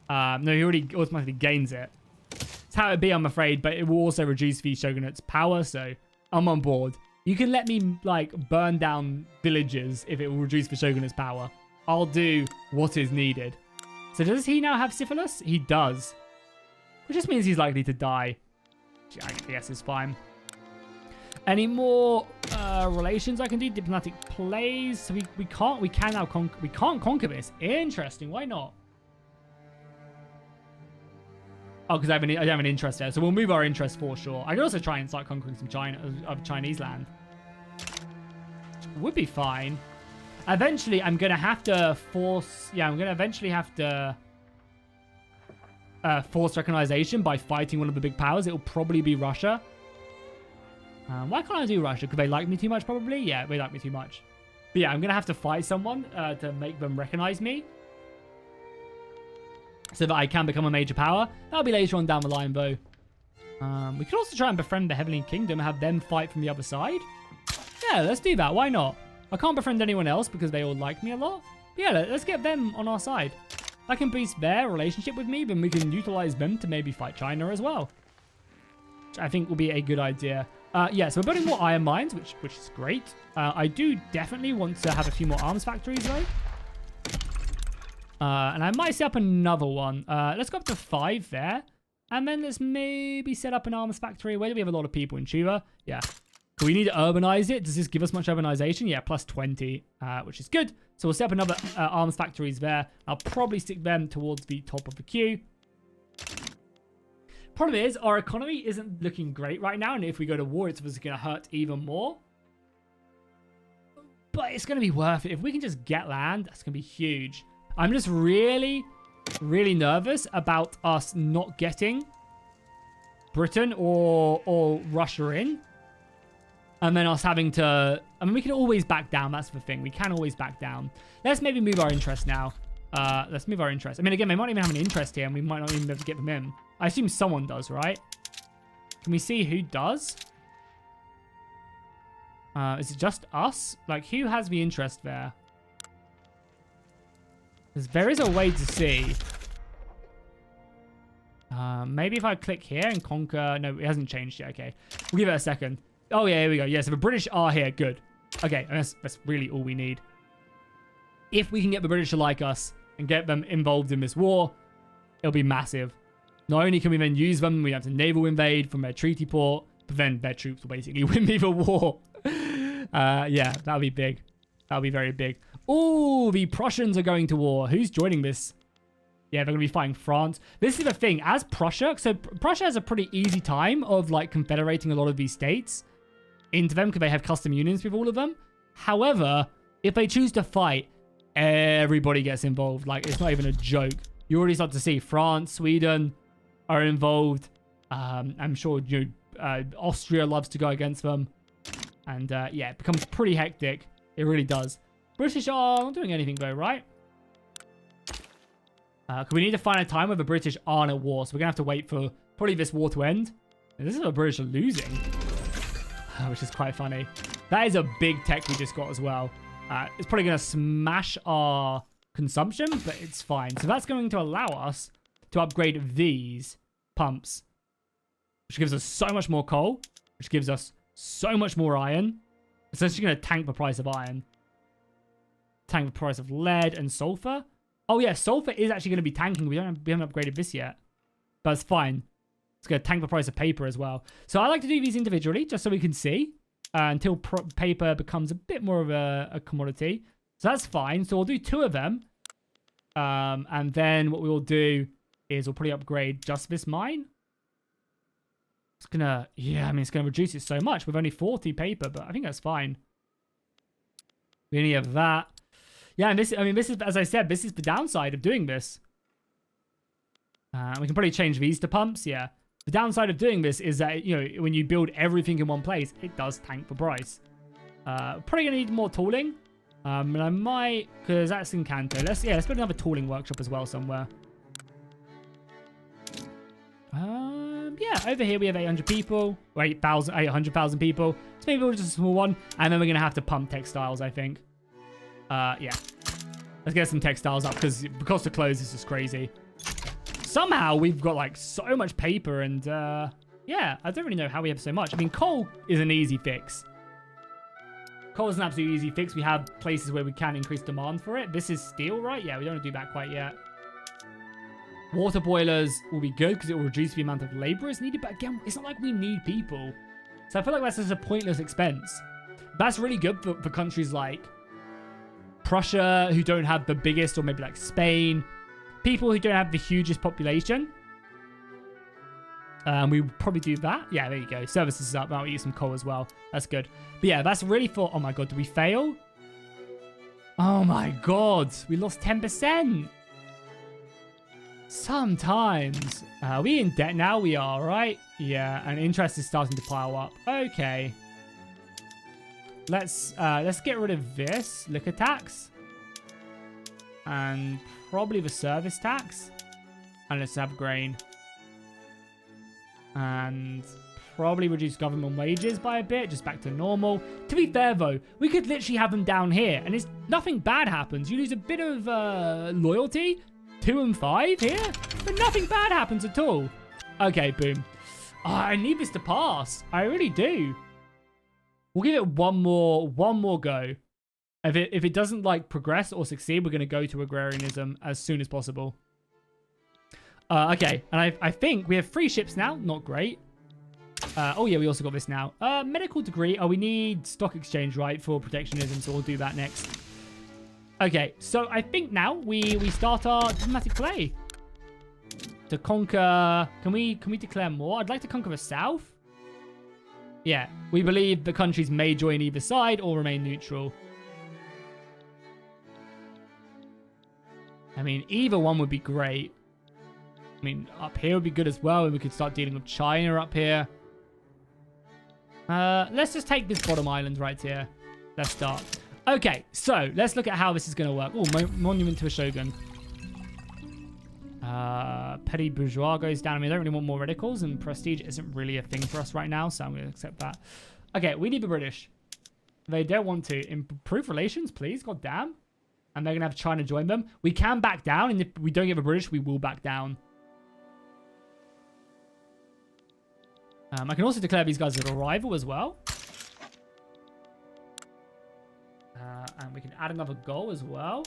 No, he already automatically gains it. It's how it'd be, I'm afraid, but it will also reduce the shogunate's power, so I'm on board. You can let me, like, burn down villages if it will reduce the shogunate's power. I'll do what is needed. So does he now have syphilis? He does. Which just means he's likely to die. I guess it's fine. Any more relations I can do? Diplomatic plays. So we can't conquer this. Interesting. Why not? Oh, because I don't have an interest there. So we'll move our interest for sure. I could also try and start conquering some Chinese land. Would be fine. Eventually, I'm going to have to force... Yeah, I'm going to eventually have to force recognition by fighting one of the big powers. It'll probably be Russia. Why can't I do Russia? Because they like me too much, probably? Yeah, they like me too much. But yeah, I'm going to have to fight someone to make them recognize me. So that I can become a major power. That'll be later on down the line, though. We could also try and befriend the Heavenly Kingdom and have them fight from the other side. Yeah, let's do that. Why not? I can't befriend anyone else because they all like me a lot. But yeah, let's get them on our side. I can boost their relationship with me, then we can utilize them to maybe fight China as well. Which I think will be a good idea. Yeah, so we're building more iron mines, which is great. I do definitely want to have a few more arms factories, though. And I might set up another one. Let's go up to 5 there. And then let's maybe set up an arms factory. Where do we have a lot of people? In Chuba? Yeah. Do we need to urbanize it? Does this give us much urbanization? Yeah, plus 20, which is good. So we'll set up another arms factories there. I'll probably stick them towards the top of the queue. Problem is, our economy isn't looking great right now. And if we go to war, it's going to hurt even more. But it's going to be worth it. If we can just get land, that's going to be huge. I'm just really, really nervous about us not getting Britain or Russia in. And then us having to... I mean, we can always back down. That's the thing. We can always back down. Let's maybe move our interest now. Let's move our interest. I mean, again, they might even have an interest here, and we might not even be able to get them in. I assume someone does, right? Can we see who does? Is it just us? Like, who has the interest there? There is a way to see. Maybe if I click here and conquer... No, it hasn't changed yet. Okay. We'll give it a second. Oh, yeah, here we go. Yeah, so the British are here. Good. Okay, and that's really all we need. If we can get the British to like us and get them involved in this war, it'll be massive. Not only can we then use them, we have to naval invade from their treaty port, but then their troops will basically win me the war. Yeah, that'll be big. That'll be very big. Oh, the Prussians are going to war. Who's joining this? Yeah, they're going to be fighting France. This is the thing. As Prussia, so Prussia has a pretty easy time of like confederating a lot of these states into them because they have custom unions with all of them. However, if they choose to fight, everybody gets involved. Like, it's not even a joke. You already start to see France, Sweden are involved. I'm sure Austria loves to go against them. And yeah, it becomes pretty hectic. It really does. British are not doing anything though, right? We need to find a time where the British aren't at war. So we're going to have to wait for probably this war to end. And this is what the British are losing. Which is quite funny. That is a big tech we just got as well. It's probably going to smash our consumption, but it's fine. So that's going to allow us to upgrade these pumps, which gives us so much more coal, which gives us so much more iron. It's essentially going to tank the price of iron. Tank the price of lead and sulfur. Oh yeah, sulfur is actually going to be tanking. We haven't upgraded this yet, but it's fine. It's going to tank the price of paper as well. So I like to do these individually just so we can see until paper becomes a bit more of a commodity. So that's fine. So we'll do 2 of them. And then what we will do is we'll probably upgrade just this mine. It's going to, yeah, I mean, it's going to reduce it so much with only 40 paper, but I think that's fine. We only have that. Yeah, and this, I mean, this is, as I said, this is the downside of doing this. We can probably change these to pumps, yeah. The downside of doing this is that, you know, when you build everything in one place, it does tank the price. Probably gonna need more tooling. And I might, because that's in Kanto. Let's build another tooling workshop as well somewhere. Yeah, over here we have 800 people, or 800,000 people. So maybe we'll just a small one, and then we're gonna have to pump textiles, I think. Yeah. Let's get some textiles up, because the cost of clothes is just crazy. Somehow we've got like so much paper, and yeah, I don't really know how we have so much. I mean, coal is an easy fix. Coal is an absolutely easy fix. We have places where we can increase demand for it. This is steel, right? Yeah, we don't want to do that quite yet. Water boilers will be good because it will reduce the amount of laborers needed. But again, it's not like we need people. So I feel like that's just a pointless expense. That's really good for countries like Prussia, who don't have the biggest, or maybe like Spain. People who don't have the hugest population. We probably do that. Yeah, there you go. Services is up. I'll use some coal as well. That's good. But yeah, that's really for... Oh my god, did we fail? Oh my god. We lost 10%. Sometimes. Are we in debt now? We are, right? Yeah, and interest is starting to pile up. Okay. Let's get rid of this. Liquor tax. And probably the service tax. And let's have grain. And probably reduce government wages by a bit, just back to normal. To be fair, though, we could literally have them down here, and it's nothing bad happens. You lose a bit of loyalty, 2 and 5 here, but nothing bad happens at all. Okay, boom. Oh, I need this to pass. I really do. We'll give it one more go. If it doesn't like progress or succeed, we're going to go to agrarianism as soon as possible. Okay, and I think we have 3 ships now. Not great. Oh yeah, we also got this now. Medical degree. Oh, we need stock exchange, right, for protectionism, so we'll do that next. Okay, so I think now we start our diplomatic play. To conquer... Can we declare more? I'd like to conquer the south. Yeah, we believe the countries may join either side or remain neutral. I mean, either one would be great. I mean, up here would be good as well, and we could start dealing with China up here. Let's just take this bottom island right here. Let's start. Okay, so let's look at how this is going to work. Oh, monument to a shogun. Petty bourgeois goes down. I mean, I don't really want more radicals, and prestige isn't really a thing for us right now, so I'm going to accept that. Okay, we need the British. They don't want to. Improve relations, please. God damn. And they're going to have China join them. We can back down, and if we don't get the British, we will back down. I can also declare these guys as a rival as well. And we can add another goal as well.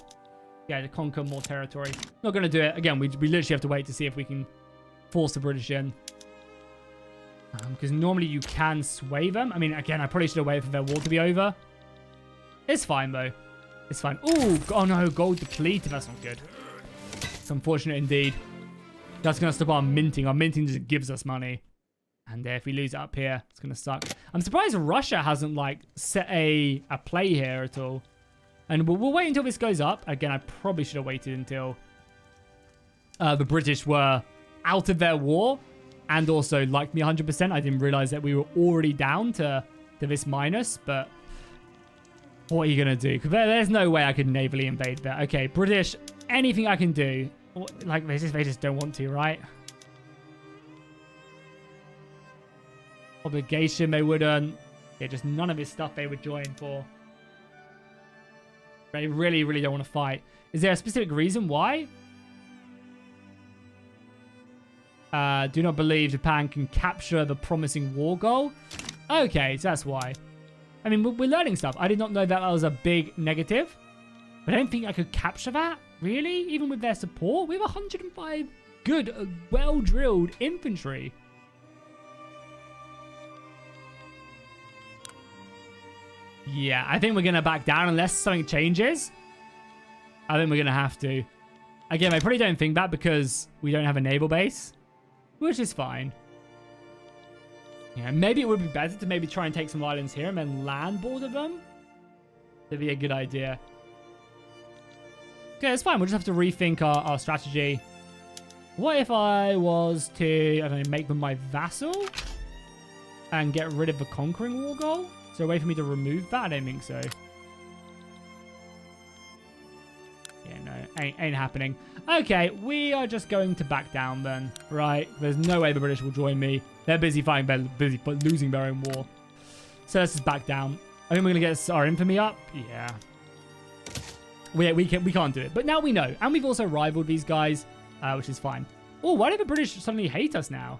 Yeah, to conquer more territory. Not going to do it. Again, we literally have to wait to see if we can force the British in. Because normally you can sway them. I mean, again, I probably should have waited for their war to be over. It's fine, though. It's fine. Ooh, oh no, gold depleted. That's not good. It's unfortunate indeed. That's going to stop our minting. Our minting just gives us money. And if we lose it up here, it's going to suck. I'm surprised Russia hasn't, like, set a play here at all. And we'll wait until this goes up. Again, I probably should have waited until the British were out of their war and also liked me 100%. I didn't realize that we were already down to this minus, but what are you going to do? Because there's no way I could navally invade there. Okay, British, anything I can do. Like, they just don't want to, right? Obligation, they wouldn't. Yeah, just none of this stuff they would join for. They really, really don't want to fight. Is there a specific reason why? Do not believe Japan can capture the promising war goal. Okay, so that's why. I mean, we're learning stuff. I did not know that was a big negative. But I don't think I could capture that. Really? Even with their support? We have 105 good, well-drilled infantry. Yeah, I think we're going to back down unless something changes. I think we're going to have to. Again, I probably don't think that because we don't have a naval base. Which is fine. Yeah, maybe it would be better to maybe try and take some islands here and then land border them. That'd be a good idea. Okay, it's fine. We'll just have to rethink our strategy. What if I was to, I don't know, make them my vassal? And get rid of the conquering war goal? Is there a way for me to remove that? I don't think so. Yeah, no, ain't happening. Okay, we are just going to back down then, right? There's no way the British will join me. They're busy fighting, busy losing their own war. So let's just back down. I think we're going to get our infamy up. Yeah. We can't do it. But now we know. And we've also rivaled these guys, which is fine. Oh, why do the British suddenly hate us now?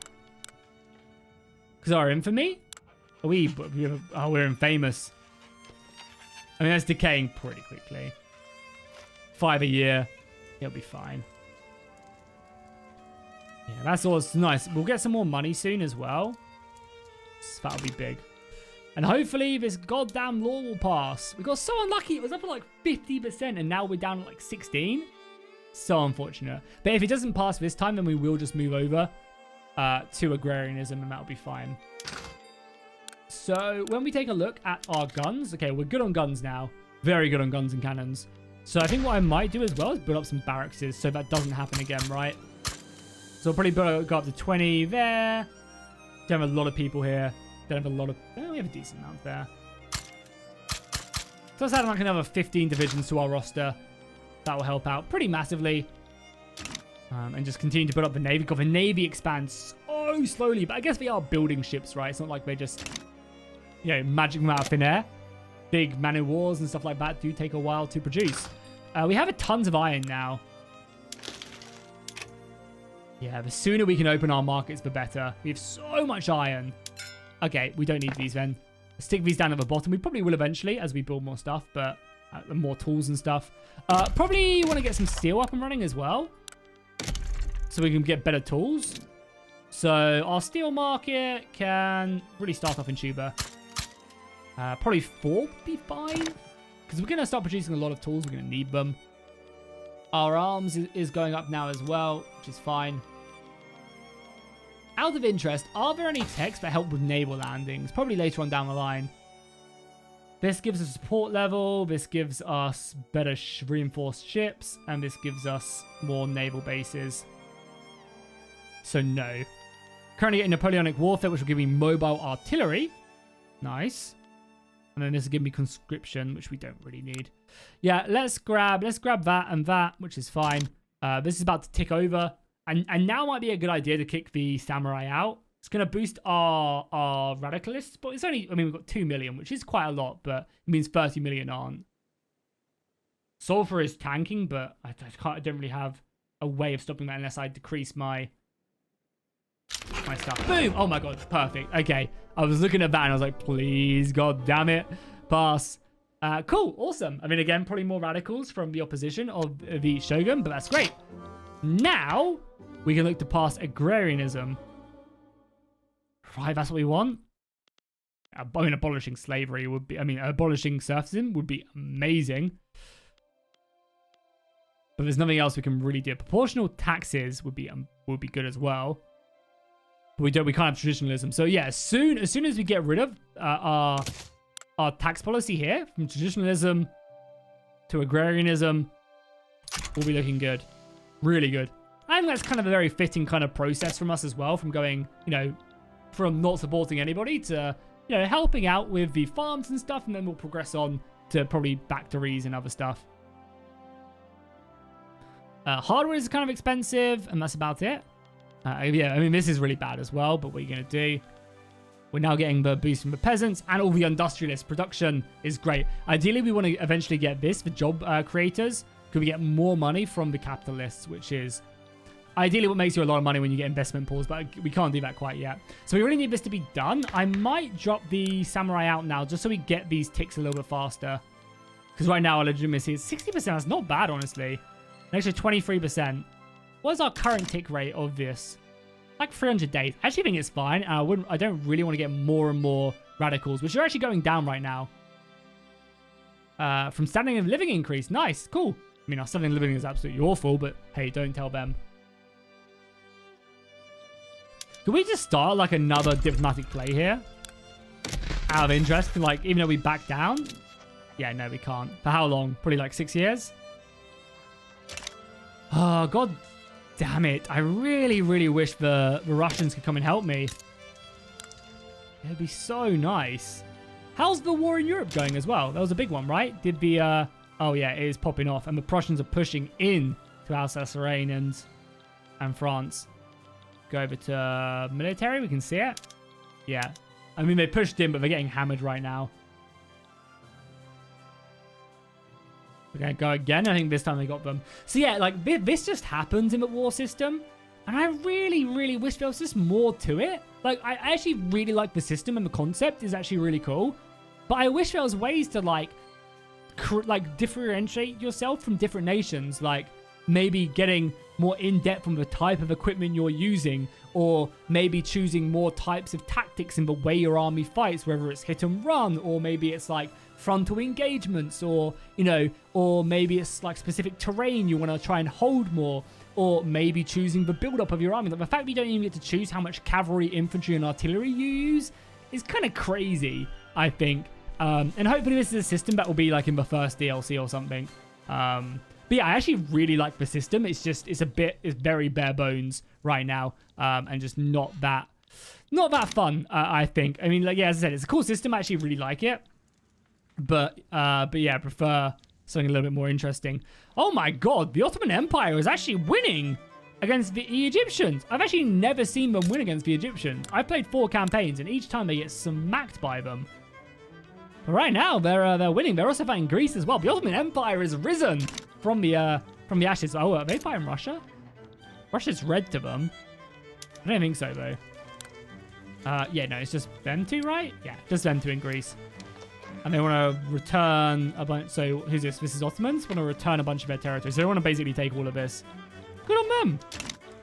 Because of our infamy? We're infamous. I mean, that's decaying pretty quickly. 5 a year. It'll be fine. Yeah, that's all nice. We'll get some more money soon as well. So that'll be big. And hopefully this goddamn law will pass. We got so unlucky. It was up at like 50% and now we're down at like 16. So unfortunate. But if it doesn't pass this time, then we will just move over to agrarianism and that'll be fine. So when we take a look at our guns. Okay, we're good on guns now. Very good on guns and cannons. So I think what I might do as well is build up some barracks so that doesn't happen again, right? So I'll probably go up to 20 there. Don't have a lot of people here. Don't have a lot of... Oh, we have a decent amount there. So let's add like another 15 divisions to our roster. That will help out pretty massively. And just continue to build up the Navy. God, the Navy expands so slowly. But I guess they are building ships, right? It's not like they just, you know, magic them out of thin air. Big man o' wars and stuff like that do take a while to produce. We have a tons of iron now. Yeah, the sooner we can open our markets, the better. We have so much iron. Okay, we don't need these then. Stick these down at the bottom. We probably will eventually as we build more stuff, but more tools and stuff. Probably want to get some steel up and running as well, so we can get better tools. So our steel market can really start off in Tuba. Probably 4 would be fine. Because we're going to start producing a lot of tools. We're going to need them. Our arms is going up now as well, which is fine. Out of interest, are there any techs that help with naval landings? Probably later on down the line. This gives us support level. This gives us better reinforced ships. And this gives us more naval bases. So no. Currently getting Napoleonic warfare, which will give me mobile artillery. Nice. And then this will give me conscription, which we don't really need. Yeah, let's grab that and that, which is fine. This is about to tick over. And now might be a good idea to kick the samurai out. It's going to boost our radicalists, but it's only, I mean, we've got 2 million, which is quite a lot, but it means 30 million aren't. Sulfur is tanking, but I don't really have a way of stopping that unless I decrease my stuff. Boom! Oh my god, perfect. Okay, I was looking at that and I was like, please, god damn it, pass. Cool, awesome. I mean, again, probably more radicals from the opposition of the Shogun, but that's great. Now, we can look to pass agrarianism. Right, that's what we want. I mean, abolishing slavery would be, I mean, abolishing serfdom would be amazing. But there's nothing else we can really do. Proportional taxes would be good as well. But we can't have traditionalism. So yeah, as soon as we get rid of our tax policy here, from traditionalism to agrarianism, we'll be looking good. Really good. I think that's kind of a very fitting kind of process from us as well, from going, you know, from not supporting anybody to, you know, helping out with the farms and stuff, and then we'll progress on to probably factories and other stuff. Hardware is kind of expensive, and that's about it. Yeah, I mean, this is really bad as well, but what are you going to do? We're now getting the boost from the peasants and all the industrialist production is great. Ideally, we want to eventually get this for job creators. Could we get more money from the capitalists, which is ideally what makes you a lot of money when you get investment pools, but we can't do that quite yet. So we really need this to be done. I might drop the samurai out now just so we get these ticks a little bit faster. Because right now our legitimacy is 60%. That's not bad, honestly. An extra 23%. What is our current tick rate of this? Like 300 days. I actually think it's fine. I don't really want to get more and more radicals, which are actually going down right now. From standard of living increase. Nice. Cool. I mean, our standard of living is absolutely awful, but hey, don't tell them. Could we just start like another diplomatic play here? Out of interest, like even though we back down? Yeah, no, we can't. For how long? Probably like 6 years? Oh, god damn it. I really, really wish the Russians could come and help me. It'd be so nice. How's the war in Europe going as well? That was a big one, right? Did the, oh yeah, it is popping off. And the Prussians are pushing in to Alsace-Lorraine and France. Go over to military. We can see it. Yeah. I mean, they pushed in, but they're getting hammered right now. We're going to go again. I think this time they got them. So yeah, like this just happens in the war system. And I really, really wish there was just more to it. Like, I actually really like the system and the concept is actually really cool. But I wish there was ways to like differentiate yourself from different nations. Like maybe getting more in-depth on the type of equipment you're using, or maybe choosing more types of tactics in the way your army fights, whether it's hit and run, or maybe it's like frontal engagements, or, you know, or maybe it's like specific terrain you want to try and hold more, or maybe choosing the build-up of your army. Like the fact that you don't even get to choose how much cavalry, infantry, and artillery you use is kind of crazy, I think. And hopefully this is a system that will be like in the first DLC or something. But yeah, I actually really like the system. It's just, it's very bare bones right now. And just not that fun, I think. I mean, like, yeah, as I said, it's a cool system. I actually really like it. But yeah, I prefer something a little bit more interesting. Oh my god, the Ottoman Empire is actually winning against the Egyptians. I've actually never seen them win against the Egyptians. I've played 4 campaigns, and each time they get smacked by them. But right now, they're winning. They're also fighting Greece as well. The Ottoman Empire has risen from the ashes. Oh, are they fighting Russia? Russia's red to them. I don't think so, though. Yeah, no, it's just them two, right? Yeah, just them two in Greece. And they want to return a bunch. So, who's this? This is Ottomans. Want to return a bunch of their territory. So, they want to basically take all of this. Good on them.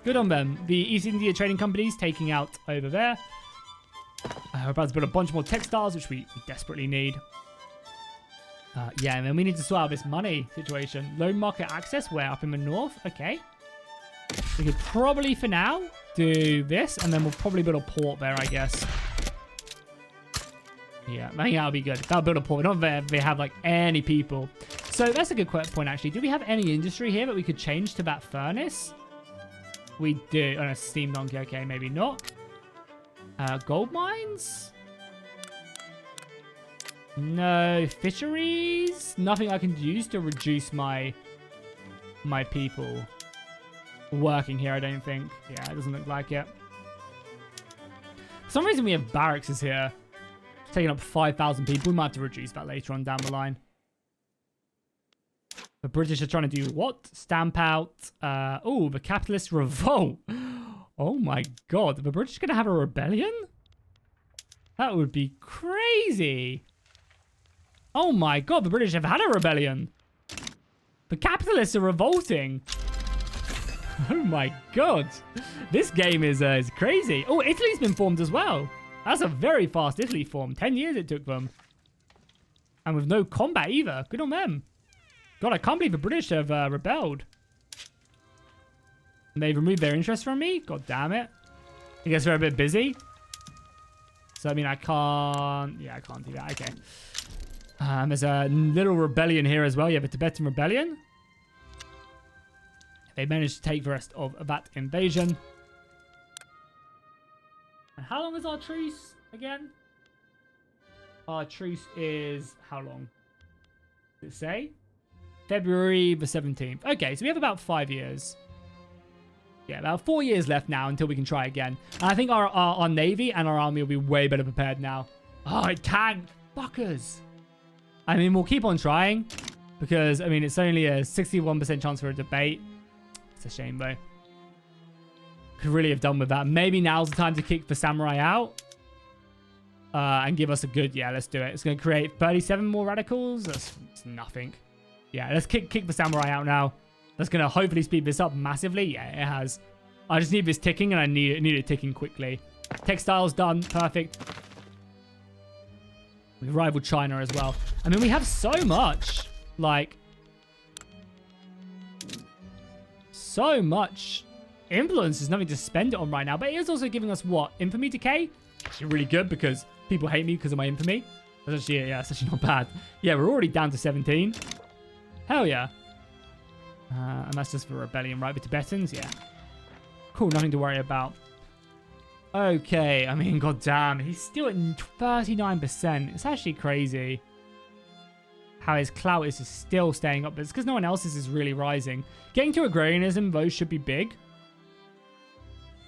Good on them. The East India Trading Company's taking out over there. We're about to build a bunch more textiles, which we desperately need. Yeah, and then we need to sort out this money situation. Loan market access, where? Up in the north? Okay. We could probably, for now, do this, and then we'll probably build a port there, I guess. Yeah, I think that'll be good. That'll build a port. Not that they have, like, any people. So that's a good point, actually. Do we have any industry here that we could change to that furnace? We do. Oh, no, steam donkey. Okay, maybe not. Gold mines? No. Fisheries? Nothing I can use to reduce my people working here, I don't think. Yeah, it doesn't look like it. For some reason, we have barracks here. Taking up 5,000 people. We might have to reduce that later on down the line. The British are trying to do what? Stamp out. Oh, the capitalist revolt. Oh my god. The British going to have a rebellion? That would be crazy. Oh my god. The British have had a rebellion. The capitalists are revolting. Oh my god. This game is crazy. Oh, Italy's been formed as well. That's a very fast Italy form. 10 years it took them. And with no combat either. Good on them. God, I can't believe the British have rebelled. And they've removed their interest from me? God damn it. I guess they're a bit busy. So, I mean, I can't... Yeah, I can't do that. Okay. There's a little rebellion here as well. You have a Tibetan rebellion. They managed to take the rest of that invasion. And how long is our truce again? Our truce is... How long? Does it say? February the 17th. Okay, so we have about 5 years. Yeah, about 4 years left now until we can try again. And I think our navy and our army will be way better prepared now. Oh, it tanked. Fuckers. I mean, we'll keep on trying because, I mean, it's only a 61% chance for a debate. It's a shame, though. Could really have done with that. Maybe now's the time to kick the samurai out and give us a good... Yeah, let's do it. It's going to create 37 more radicals. That's nothing. Yeah, let's kick the samurai out now. That's going to hopefully speed this up massively. Yeah, it has. I just need this ticking, and I need it ticking quickly. Textiles done. Perfect. We rival China as well. I mean, we have so much. Like, so much influence. There's nothing to spend it on right now. But it is also giving us, what? Infamy decay? Actually really good because people hate me because of my infamy. That's actually, yeah, it's actually not bad. Yeah, we're already down to 17. Hell yeah. And that's just for rebellion, right? The Tibetans, yeah. Cool, nothing to worry about. Okay, I mean, goddamn, he's still at 39%. It's actually crazy how his clout is still staying up. But it's because no one else's is really rising. Getting to agrarianism, those should be big.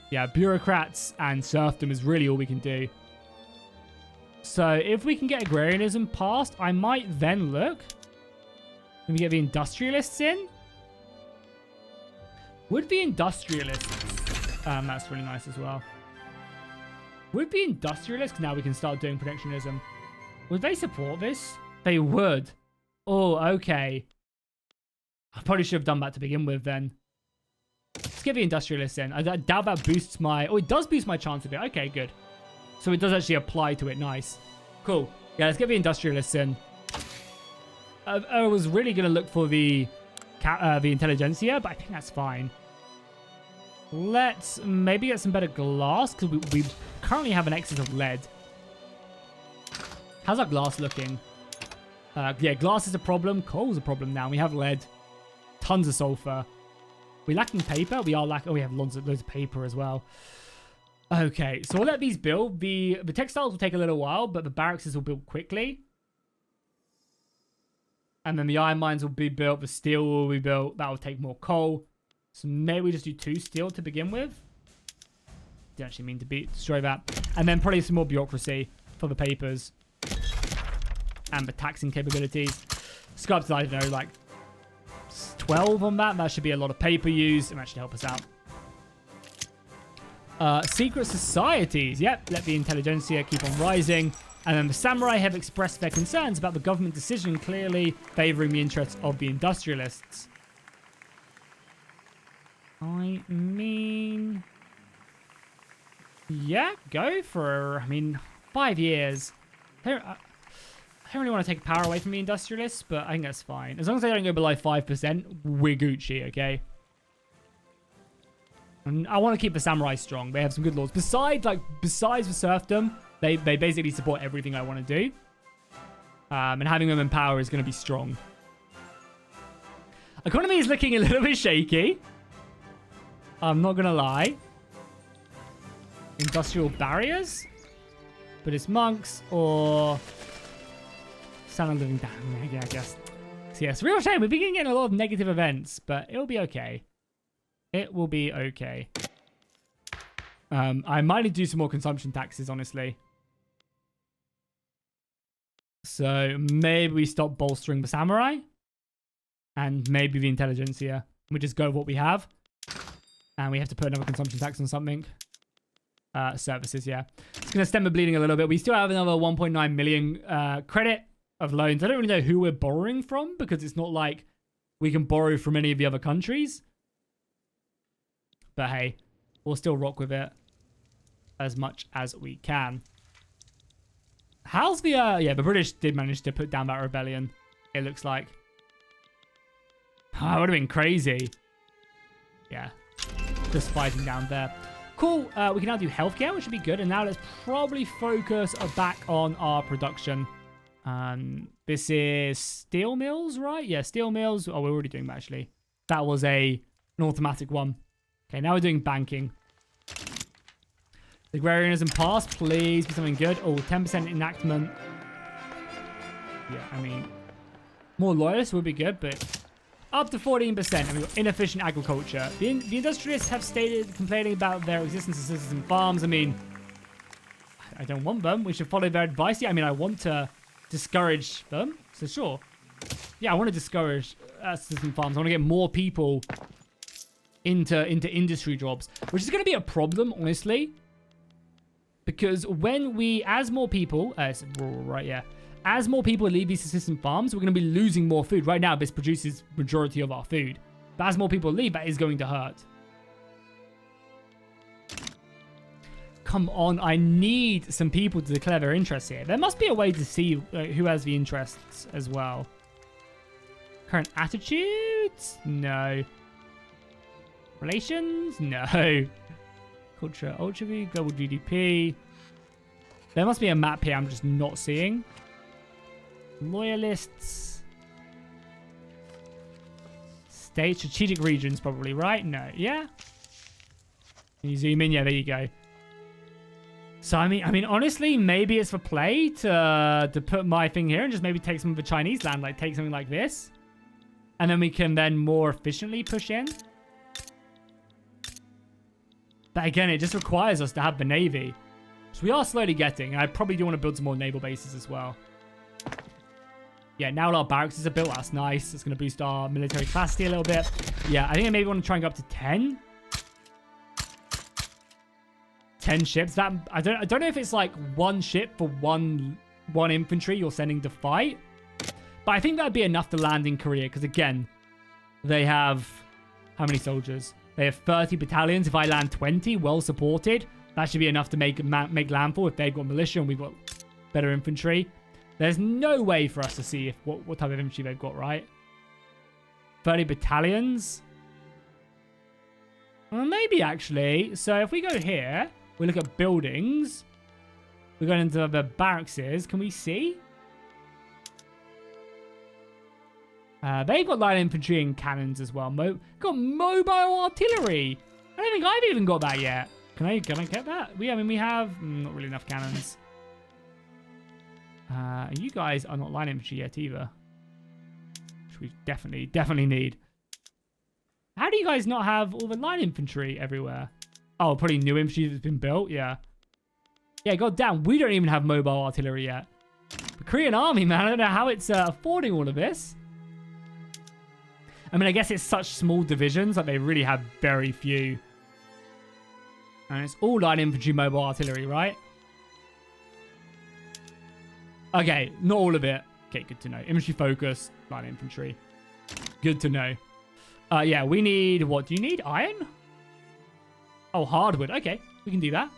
Yeah, bureaucrats and serfdom is really all we can do. So if we can get agrarianism passed, I might then look. Can we get the industrialists in? Would the industrialists... that's really nice as well. Would the industrialists... Now we can start doing protectionism. Would they support this? They would. Oh, okay. I probably should have done that to begin with then. Let's get the industrialists in. I doubt that boosts my... Oh, it does boost my chance of it. Okay, good. So it does actually apply to it. Nice. Cool. Yeah, let's get the industrialists in. I was really going to look for the intelligentsia, but I think that's fine. Let's maybe get some better glass, because we currently have an excess of lead. How's our glass looking? Yeah, glass is a problem. Coal's a problem now. We have lead. Tons of sulfur. We're lacking paper. We are lacking... Oh, we have loads of paper as well. Okay, so we'll let these build. The textiles will take a little while, but the barracks will build quickly. And then the iron mines will be built. The steel will be built. That will take more coal. So maybe we just do 2 steel to begin with. Didn't actually mean to destroy that. And then probably some more bureaucracy for the papers. And the taxing capabilities. Sculptors, I don't know, like 12 on that. That should be a lot of paper used. And that should help us out. Secret societies. Yep, let the intelligentsia keep on rising. And then the samurai have expressed their concerns about the government decision clearly favoring the interests of the industrialists. I mean... Yeah, go for, 5 years. I don't really want to take power away from the industrialists, but I think that's fine. As long as they don't go below 5%, we're Gucci, okay? And I want to keep the samurai strong. They have some good laws. Besides the serfdom, they basically support everything I want to do. And having them in power is going to be strong. Economy is looking a little bit shaky. I'm not going to lie. Industrial barriers? Buddhist monks or... Standard living down. Yeah, I guess. So yes, real shame. We've been getting a lot of negative events, but it'll be okay. It will be okay. I might need to do some more consumption taxes, honestly. So maybe we stop bolstering the samurai. And maybe the intelligentsia. We just go with what we have. And we have to put another consumption tax on something. Services, yeah. It's going to stem the bleeding a little bit. We still have another 1.9 million credit of loans. I don't really know who we're borrowing from, because it's not like we can borrow from any of the other countries. But hey, we'll still rock with it as much as we can. How's the... yeah, the British did manage to put down that rebellion, it looks like. Oh, it would have been crazy. Yeah, just fighting down there. Cool, we can now do healthcare, which should be good. And now let's probably focus back on our production. This is steel mills, right? Yeah, steel mills. Oh, we're already doing that, actually. That was an automatic one. Okay, now we're doing banking. Agrarianism pass, please be something good. Oh, 10% enactment. Yeah, more loyalists would be good, but... Up to 14%. And we've got inefficient agriculture. The industrialists have stated complaining about their existence of citizen farms. I mean, I don't want them. We should follow their advice. Yeah, I mean, I want to discourage them. So sure. Yeah, I want to discourage citizen farms. I want to get more people into industry jobs, which is going to be a problem, honestly. Because as more people, right, yeah. As more people leave these subsistence farms, we're going to be losing more food. Right now, this produces majority of our food. But as more people leave, that is going to hurt. Come on, I need some people to declare their interests here. There must be a way to see who has the interests as well. Current attitudes? No. Relations? No. Culture, ultra, global GDP. There must be a map here I'm just not seeing. Loyalists. State, strategic regions probably, right? No. Yeah? Can you zoom in? Yeah, there you go. So, I mean, honestly, maybe it's for play to put my thing here and just maybe take some of the Chinese land, like take something like this. And then we can then more efficiently push in. But again, it just requires us to have the Navy. So we are slowly getting, and I probably do want to build some more naval bases as well. Yeah, now our barracks is built. That's nice. It's going to boost our military capacity a little bit. Yeah, I think I maybe want to try and go up to 10. 10 ships. That I don't know if it's like one ship for one infantry you're sending to fight. But I think that'd be enough to land in Korea. Because again, they have... How many soldiers? They have 30 battalions. If I land 20, well supported, that should be enough to make landfall. If they've got militia and we've got better infantry. There's no way for us to see if what type of infantry they've got, right? 30 battalions? Well, maybe actually. So if we go here, we look at buildings. We're going into the barracks. Can we see? They've got light infantry and cannons as well. Got mobile artillery. I don't think I've even got that yet. Can I get that? I mean, we have not really enough cannons. You guys are not line infantry yet either. Which we definitely need. How do you guys not have all the line infantry everywhere? Oh, probably new infantry that's been built. Yeah. Yeah, god damn. We don't even have mobile artillery yet. The Korean army, man. I don't know how it's affording all of this. I mean, I guess it's such small divisions. Like, they really have very few. And it's all line infantry, mobile artillery, right? Okay, not all of it. Okay, good to know. Infantry focus, line infantry. Good to know. Yeah, we need... What do you need? Iron? Oh, hardwood. Okay, we can do that.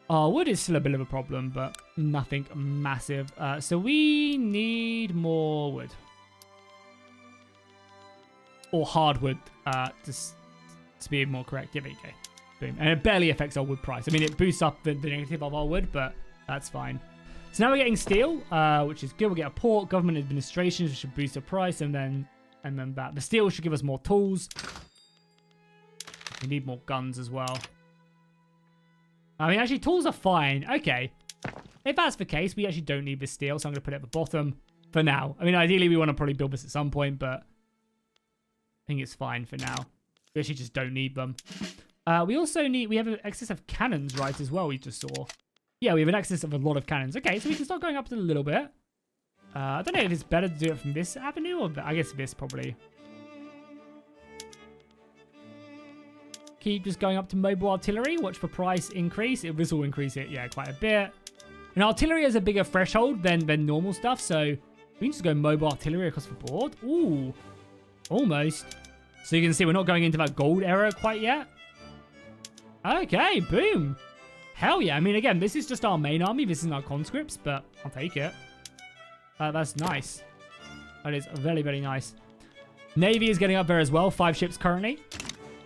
Wood is still a bit of a problem, but nothing massive. So we need more wood. Or hardwood, to be more correct. Yeah, there you go. Boom. And it barely affects our wood price. I mean, it boosts up the negative of our wood, but that's fine. So now we're getting steel, which is good. We'll get a port, government administration, which should boost the price, and then that. The steel should give us more tools. We need more guns as well. I mean, actually, tools are fine. Okay. If that's the case, we actually don't need the steel, so I'm going to put it at the bottom for now. I mean, ideally, we want to probably build this at some point, but I think it's fine for now. We actually just don't need them. We also need... We have an excess of cannons, right, as well, we just saw. Yeah, we have an excess of a lot of cannons. Okay, so we can start going up to a little bit. I don't know if it's better to do it from this avenue, or I guess this, probably. Keep just going up to mobile artillery. Watch for price increase. This will increase it, yeah, quite a bit. And artillery has a bigger threshold than normal stuff, so we can just go mobile artillery across the board. Ooh, almost. So you can see we're not going into that gold era quite yet. Okay, boom. Hell yeah. I mean, again, this is just our main army. This isn't our conscripts, but I'll take it. That's nice. That is very, very nice. Navy is getting up there as well. 5 ships currently.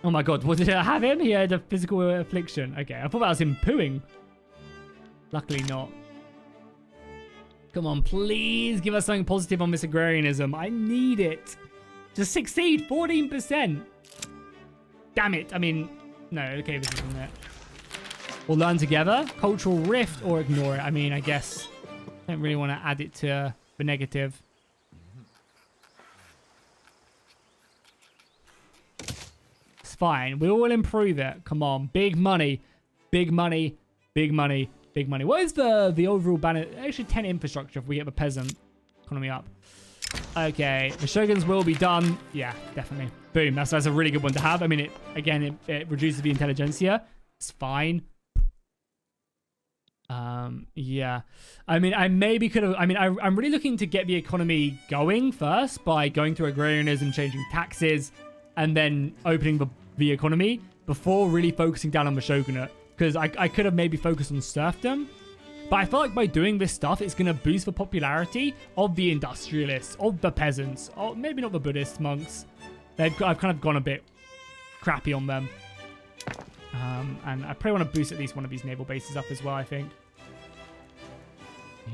Oh my god, what did I have him? He had a physical affliction. Okay, I thought that was him pooing. Luckily not. Come on, please give us something positive on this agrarianism. I need it. Just succeed. 14%. Damn it. I mean, no, okay, this isn't it. We'll learn together. Cultural rift or ignore it. I mean, I guess I don't really want to add it to the negative. fine. We will improve it. Come on. Big money. Big money. Big money. Big money. What is the overall banner? Actually, 10 infrastructure if we get the peasant economy up. Okay. The shoguns will be done. Yeah, definitely. Boom. That's a really good one to have. I mean, it reduces the intelligentsia. It's fine. Yeah. I mean, I maybe could have... I mean, I'm really looking to get the economy going first by going through agrarianism, changing taxes, and then opening the economy before really focusing down on the shogunate. Because I could have maybe focused on serfdom. But I feel like by doing this stuff, it's going to boost the popularity of the industrialists, of the peasants, or maybe not the Buddhist monks. I've kind of gone a bit crappy on them. And I probably want to boost at least one of these naval bases up as well, I think.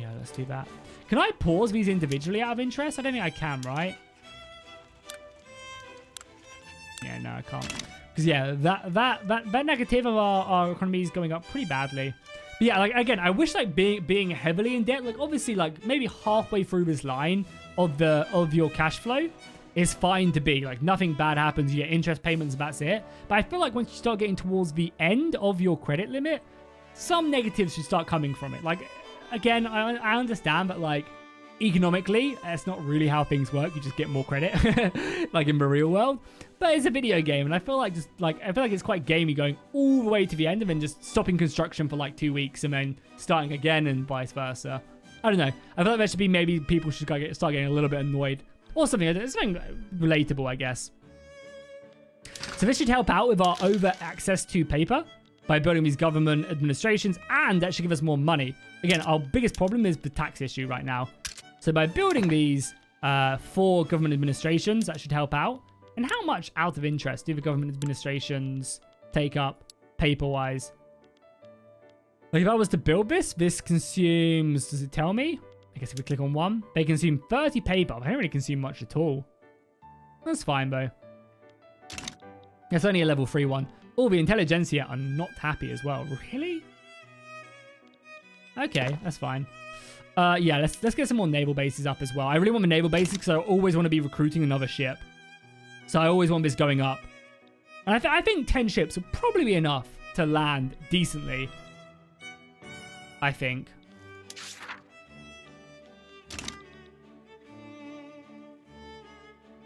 Yeah, let's do that. Can I pause these individually out of interest? I don't think I can, right? Yeah, no, I can't. Because, yeah, that negative of our economy is going up pretty badly. But, yeah, like, again, I wish, like, being heavily in debt, like, obviously, like, maybe halfway through this line of your cash flow is fine to be. Like, nothing bad happens. You get interest payments, and that's it. But I feel like once you start getting towards the end of your credit limit, some negatives should start coming from it. Like, again, I understand, but, like, economically, that's not really how things work. You just get more credit, like in the real world. But it's a video game, and I feel like it's quite gamey going all the way to the end and then just stopping construction for like 2 weeks and then starting again and vice versa. I don't know. I feel like there should be maybe people should start getting a little bit annoyed or something. It's something relatable, I guess. So this should help out with our over access to paper by building these government administrations, and that should give us more money. Again, our biggest problem is the tax issue right now. So by building these 4 government administrations, that should help out. And how much out of interest do the government administrations take up paper-wise? Like if I was to build this consumes, does it tell me? I guess if we click on one, they consume 30 paper. They don't really consume much at all. That's fine though. It's only a level 3 one. All the intelligentsia are not happy as well. Really? Okay, that's fine. Yeah, let's get some more naval bases up as well. I really want the naval bases because I always want to be recruiting another ship. So I always want this going up. And I think 10 ships will probably be enough to land decently. I think.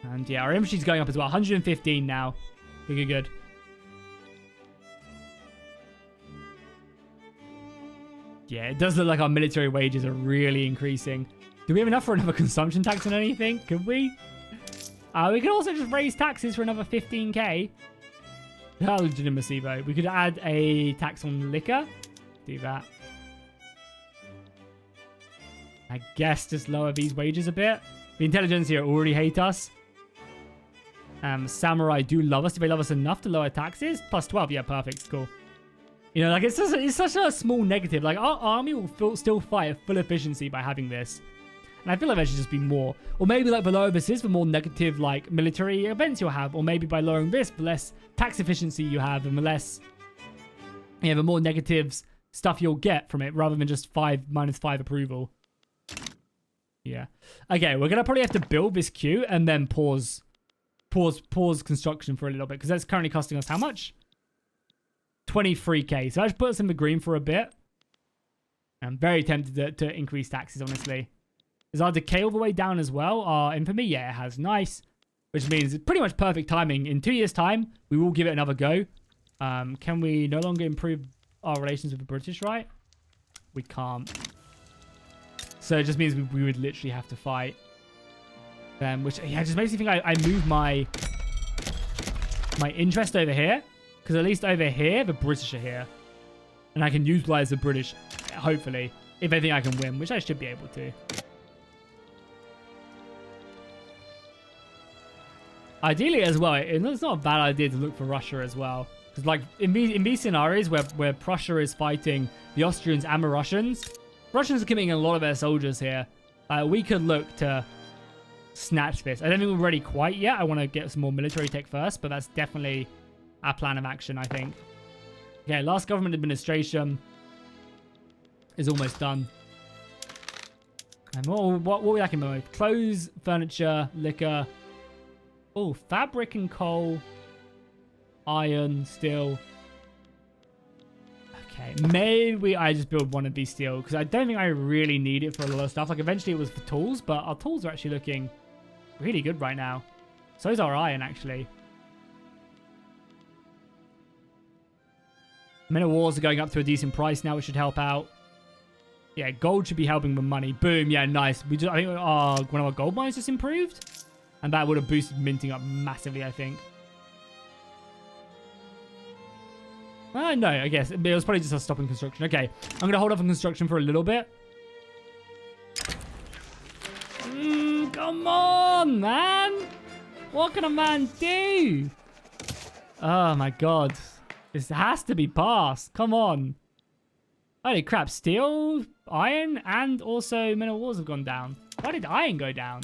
And yeah, our infantry's going up as well. 115 now. Good. Yeah, it does look like our military wages are really increasing. Do we have enough for another consumption tax on anything? Could we? We could also just raise taxes for another 15k. How legitimacy though. We could add a tax on liquor. Do that. I guess just lower these wages a bit. The intelligentsia already hate us. Samurai do love us. Do they love us enough to lower taxes? Plus 12. Yeah, perfect. Cool. You know, like it's such a small negative. Like our army will still fight at full efficiency by having this. And I feel like there should just be more. Or maybe like the lower this is, the more negative like military events you'll have. Or maybe by lowering this, the less tax efficiency you have and the less, yeah, the more negatives stuff you'll get from it rather than just -5 approval. Yeah. Okay, we're gonna probably have to build this queue and then pause construction for a little bit because that's currently costing us how much? 23k. So I just put us in the green for a bit. I'm very tempted to increase taxes, honestly. Is our decay all the way down as well? Our infamy? Yeah, it has. Nice. Which means it's pretty much perfect timing. In 2 years' time, we will give it another go. Can we no longer improve our relations with the British, right? We can't. So it just means we would literally have to fight them. Which, yeah, just makes me think I move my interest over here. Because at least over here, the British are here. And I can utilize the British, hopefully, if I think I can win, which I should be able to. Ideally as well, it's not a bad idea to look for Russia as well. Because like in these scenarios where Prussia is fighting the Austrians and the Russians are committing a lot of their soldiers here. We could look to snatch this. I don't think we're ready quite yet. I want to get some more military tech first, but that's definitely our plan of action, I think. Okay, last government administration is almost done. And what we lacking most? Clothes, furniture, liquor. Oh, fabric and coal iron, steel. Okay, maybe I just build one of these steel because I don't think I really need it for a lot of stuff. Like eventually it was for tools, but our tools are actually looking really good right now. So is our iron actually. Men of wars are going up to a decent price now, which should help out. Yeah, gold should be helping with money. Boom, yeah, nice. I think one of our gold mines just improved. And that would have boosted minting up massively, I think. No, I guess. It was probably just us stopping construction. Okay, I'm going to hold off on construction for a little bit. Come on, man. What can a man do? Oh, my God. This has to be passed. Come on. Holy crap. Steel, iron, and also men of wars have gone down. Why did iron go down?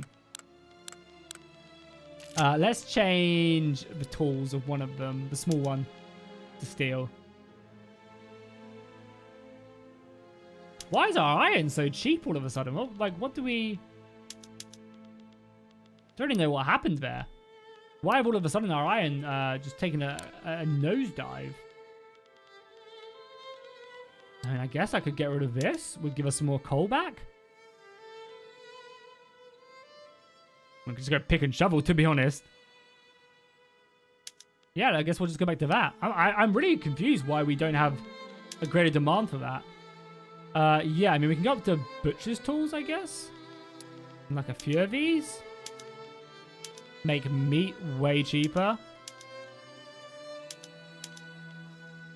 Let's change the tools of one of them, the small one, to steel. Why is our iron so cheap all of a sudden? What do we... I don't even know what happened there. Why have all of a sudden our iron just taken a nosedive? I mean, I guess I could get rid of this. Would give us some more coal back. I'm just going to pick and shovel, to be honest. Yeah, I guess we'll just go back to that. I'm really confused why we don't have a greater demand for that. Yeah, I mean, we can go up to butcher's tools, I guess. And like a few of these. Make meat way cheaper.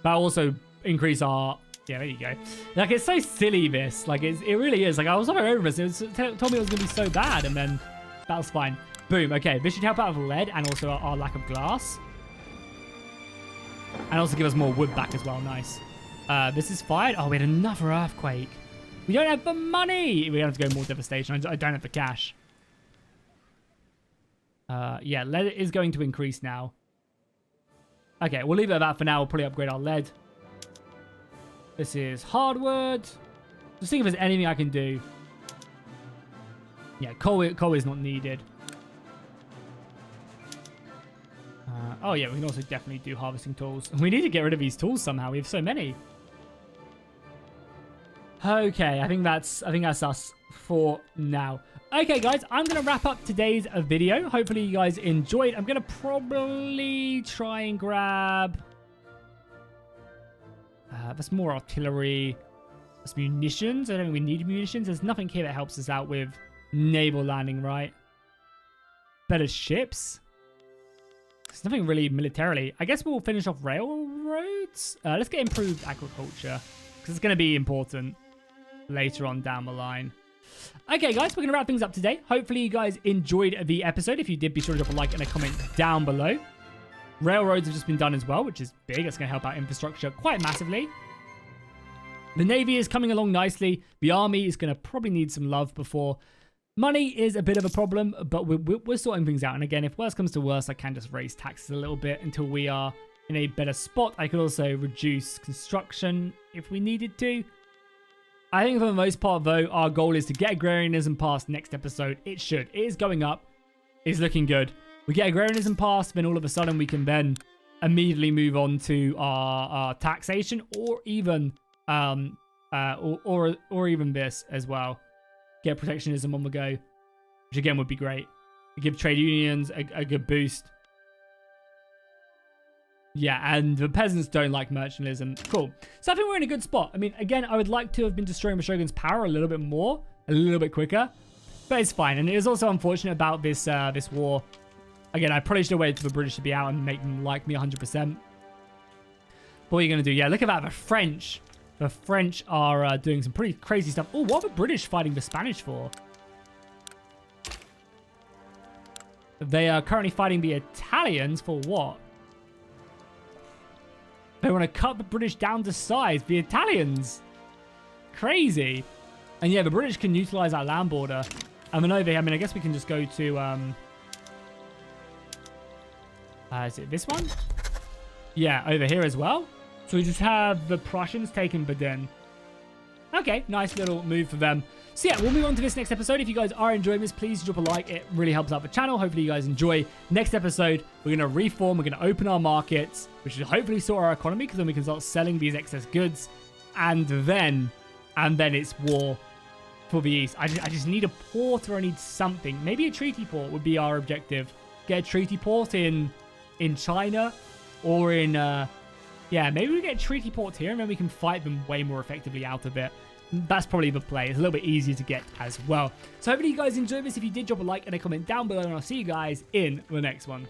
But also increase our... Yeah, there you go. Like, it's so silly, this. Like, it really is. Like, I was so over this. It told me it was going to be so bad, and then that was fine. Boom. Okay, this should help out with lead and also our lack of glass. And also give us more wood back as well. Nice. This is fine. Oh, we had another earthquake. We don't have the money. We have to go more devastation. I don't have the cash. Yeah, lead is going to increase now. Okay, we'll leave it at that for now. We'll probably upgrade our lead. This is hardwood. Just think if there's anything I can do. Yeah, coal is not needed. Oh yeah, we can also definitely do harvesting tools. We need to get rid of these tools somehow. We have so many. Okay, I think that's us for now. Okay, guys, I'm going to wrap up today's video. Hopefully you guys enjoyed. I'm going to probably try and grab... That's more artillery. That's munitions. I don't think we need munitions. There's nothing here that helps us out with naval landing, right? Better ships. There's nothing really militarily. I guess we'll finish off railroads. Let's get improved agriculture, because it's going to be important later on down the line. Okay, guys, we're going to wrap things up today. Hopefully you guys enjoyed the episode. If you did, be sure to drop a like and a comment down below. Railroads have just been done as well, which is big. It's going to help out infrastructure quite massively. The Navy is coming along nicely. The Army is going to probably need some love before. Money is a bit of a problem, but we're sorting things out. And again, if worse comes to worse, I can just raise taxes a little bit until we are in a better spot. I could also reduce construction if we needed to. I think for the most part, though, our goal is to get agrarianism passed next episode. It should. It is going up. It's looking good. We get agrarianism passed, then all of a sudden we can then immediately move on to our taxation, or even or even this as well. Get protectionism on the go, which again would be great. Give trade unions a good boost. Yeah, and the peasants don't like mercantilism. Cool. So I think we're in a good spot. I mean, again, I would like to have been destroying the Shogun's power a little bit more, a little bit quicker, but it's fine. And it is also unfortunate about this this war. Again, I probably should have waited for the British to be out and make them like me 100%. What are you going to do? Yeah, look at that. The French. The French are doing some pretty crazy stuff. Oh, what are the British fighting the Spanish for? They are currently fighting the Italians for what? They want to cut the British down to size. The Italians. Crazy. And yeah, the British can utilize our land border. And then over here, I mean, I guess we can just go to... is it this one? Yeah, over here as well. So we just have the Prussians taking Verdun. Okay, nice little move for them. So yeah, we'll move on to this next episode. If you guys are enjoying this, please drop a like. It really helps out the channel. Hopefully you guys enjoy. Next episode, we're going to reform. We're going to open our markets, which should hopefully sort our economy, because then we can start selling these excess goods. And then it's war for the East. I just need a port, or I need something. Maybe a treaty port would be our objective. Get a treaty port in China, or in yeah, maybe we get a treaty port here, and then we can fight them way more effectively out of it. That's probably the play. It's a little bit easier to get as well. So hopefully you guys enjoyed this. If you did, drop a like and a comment down below, and I'll see you guys in the next one.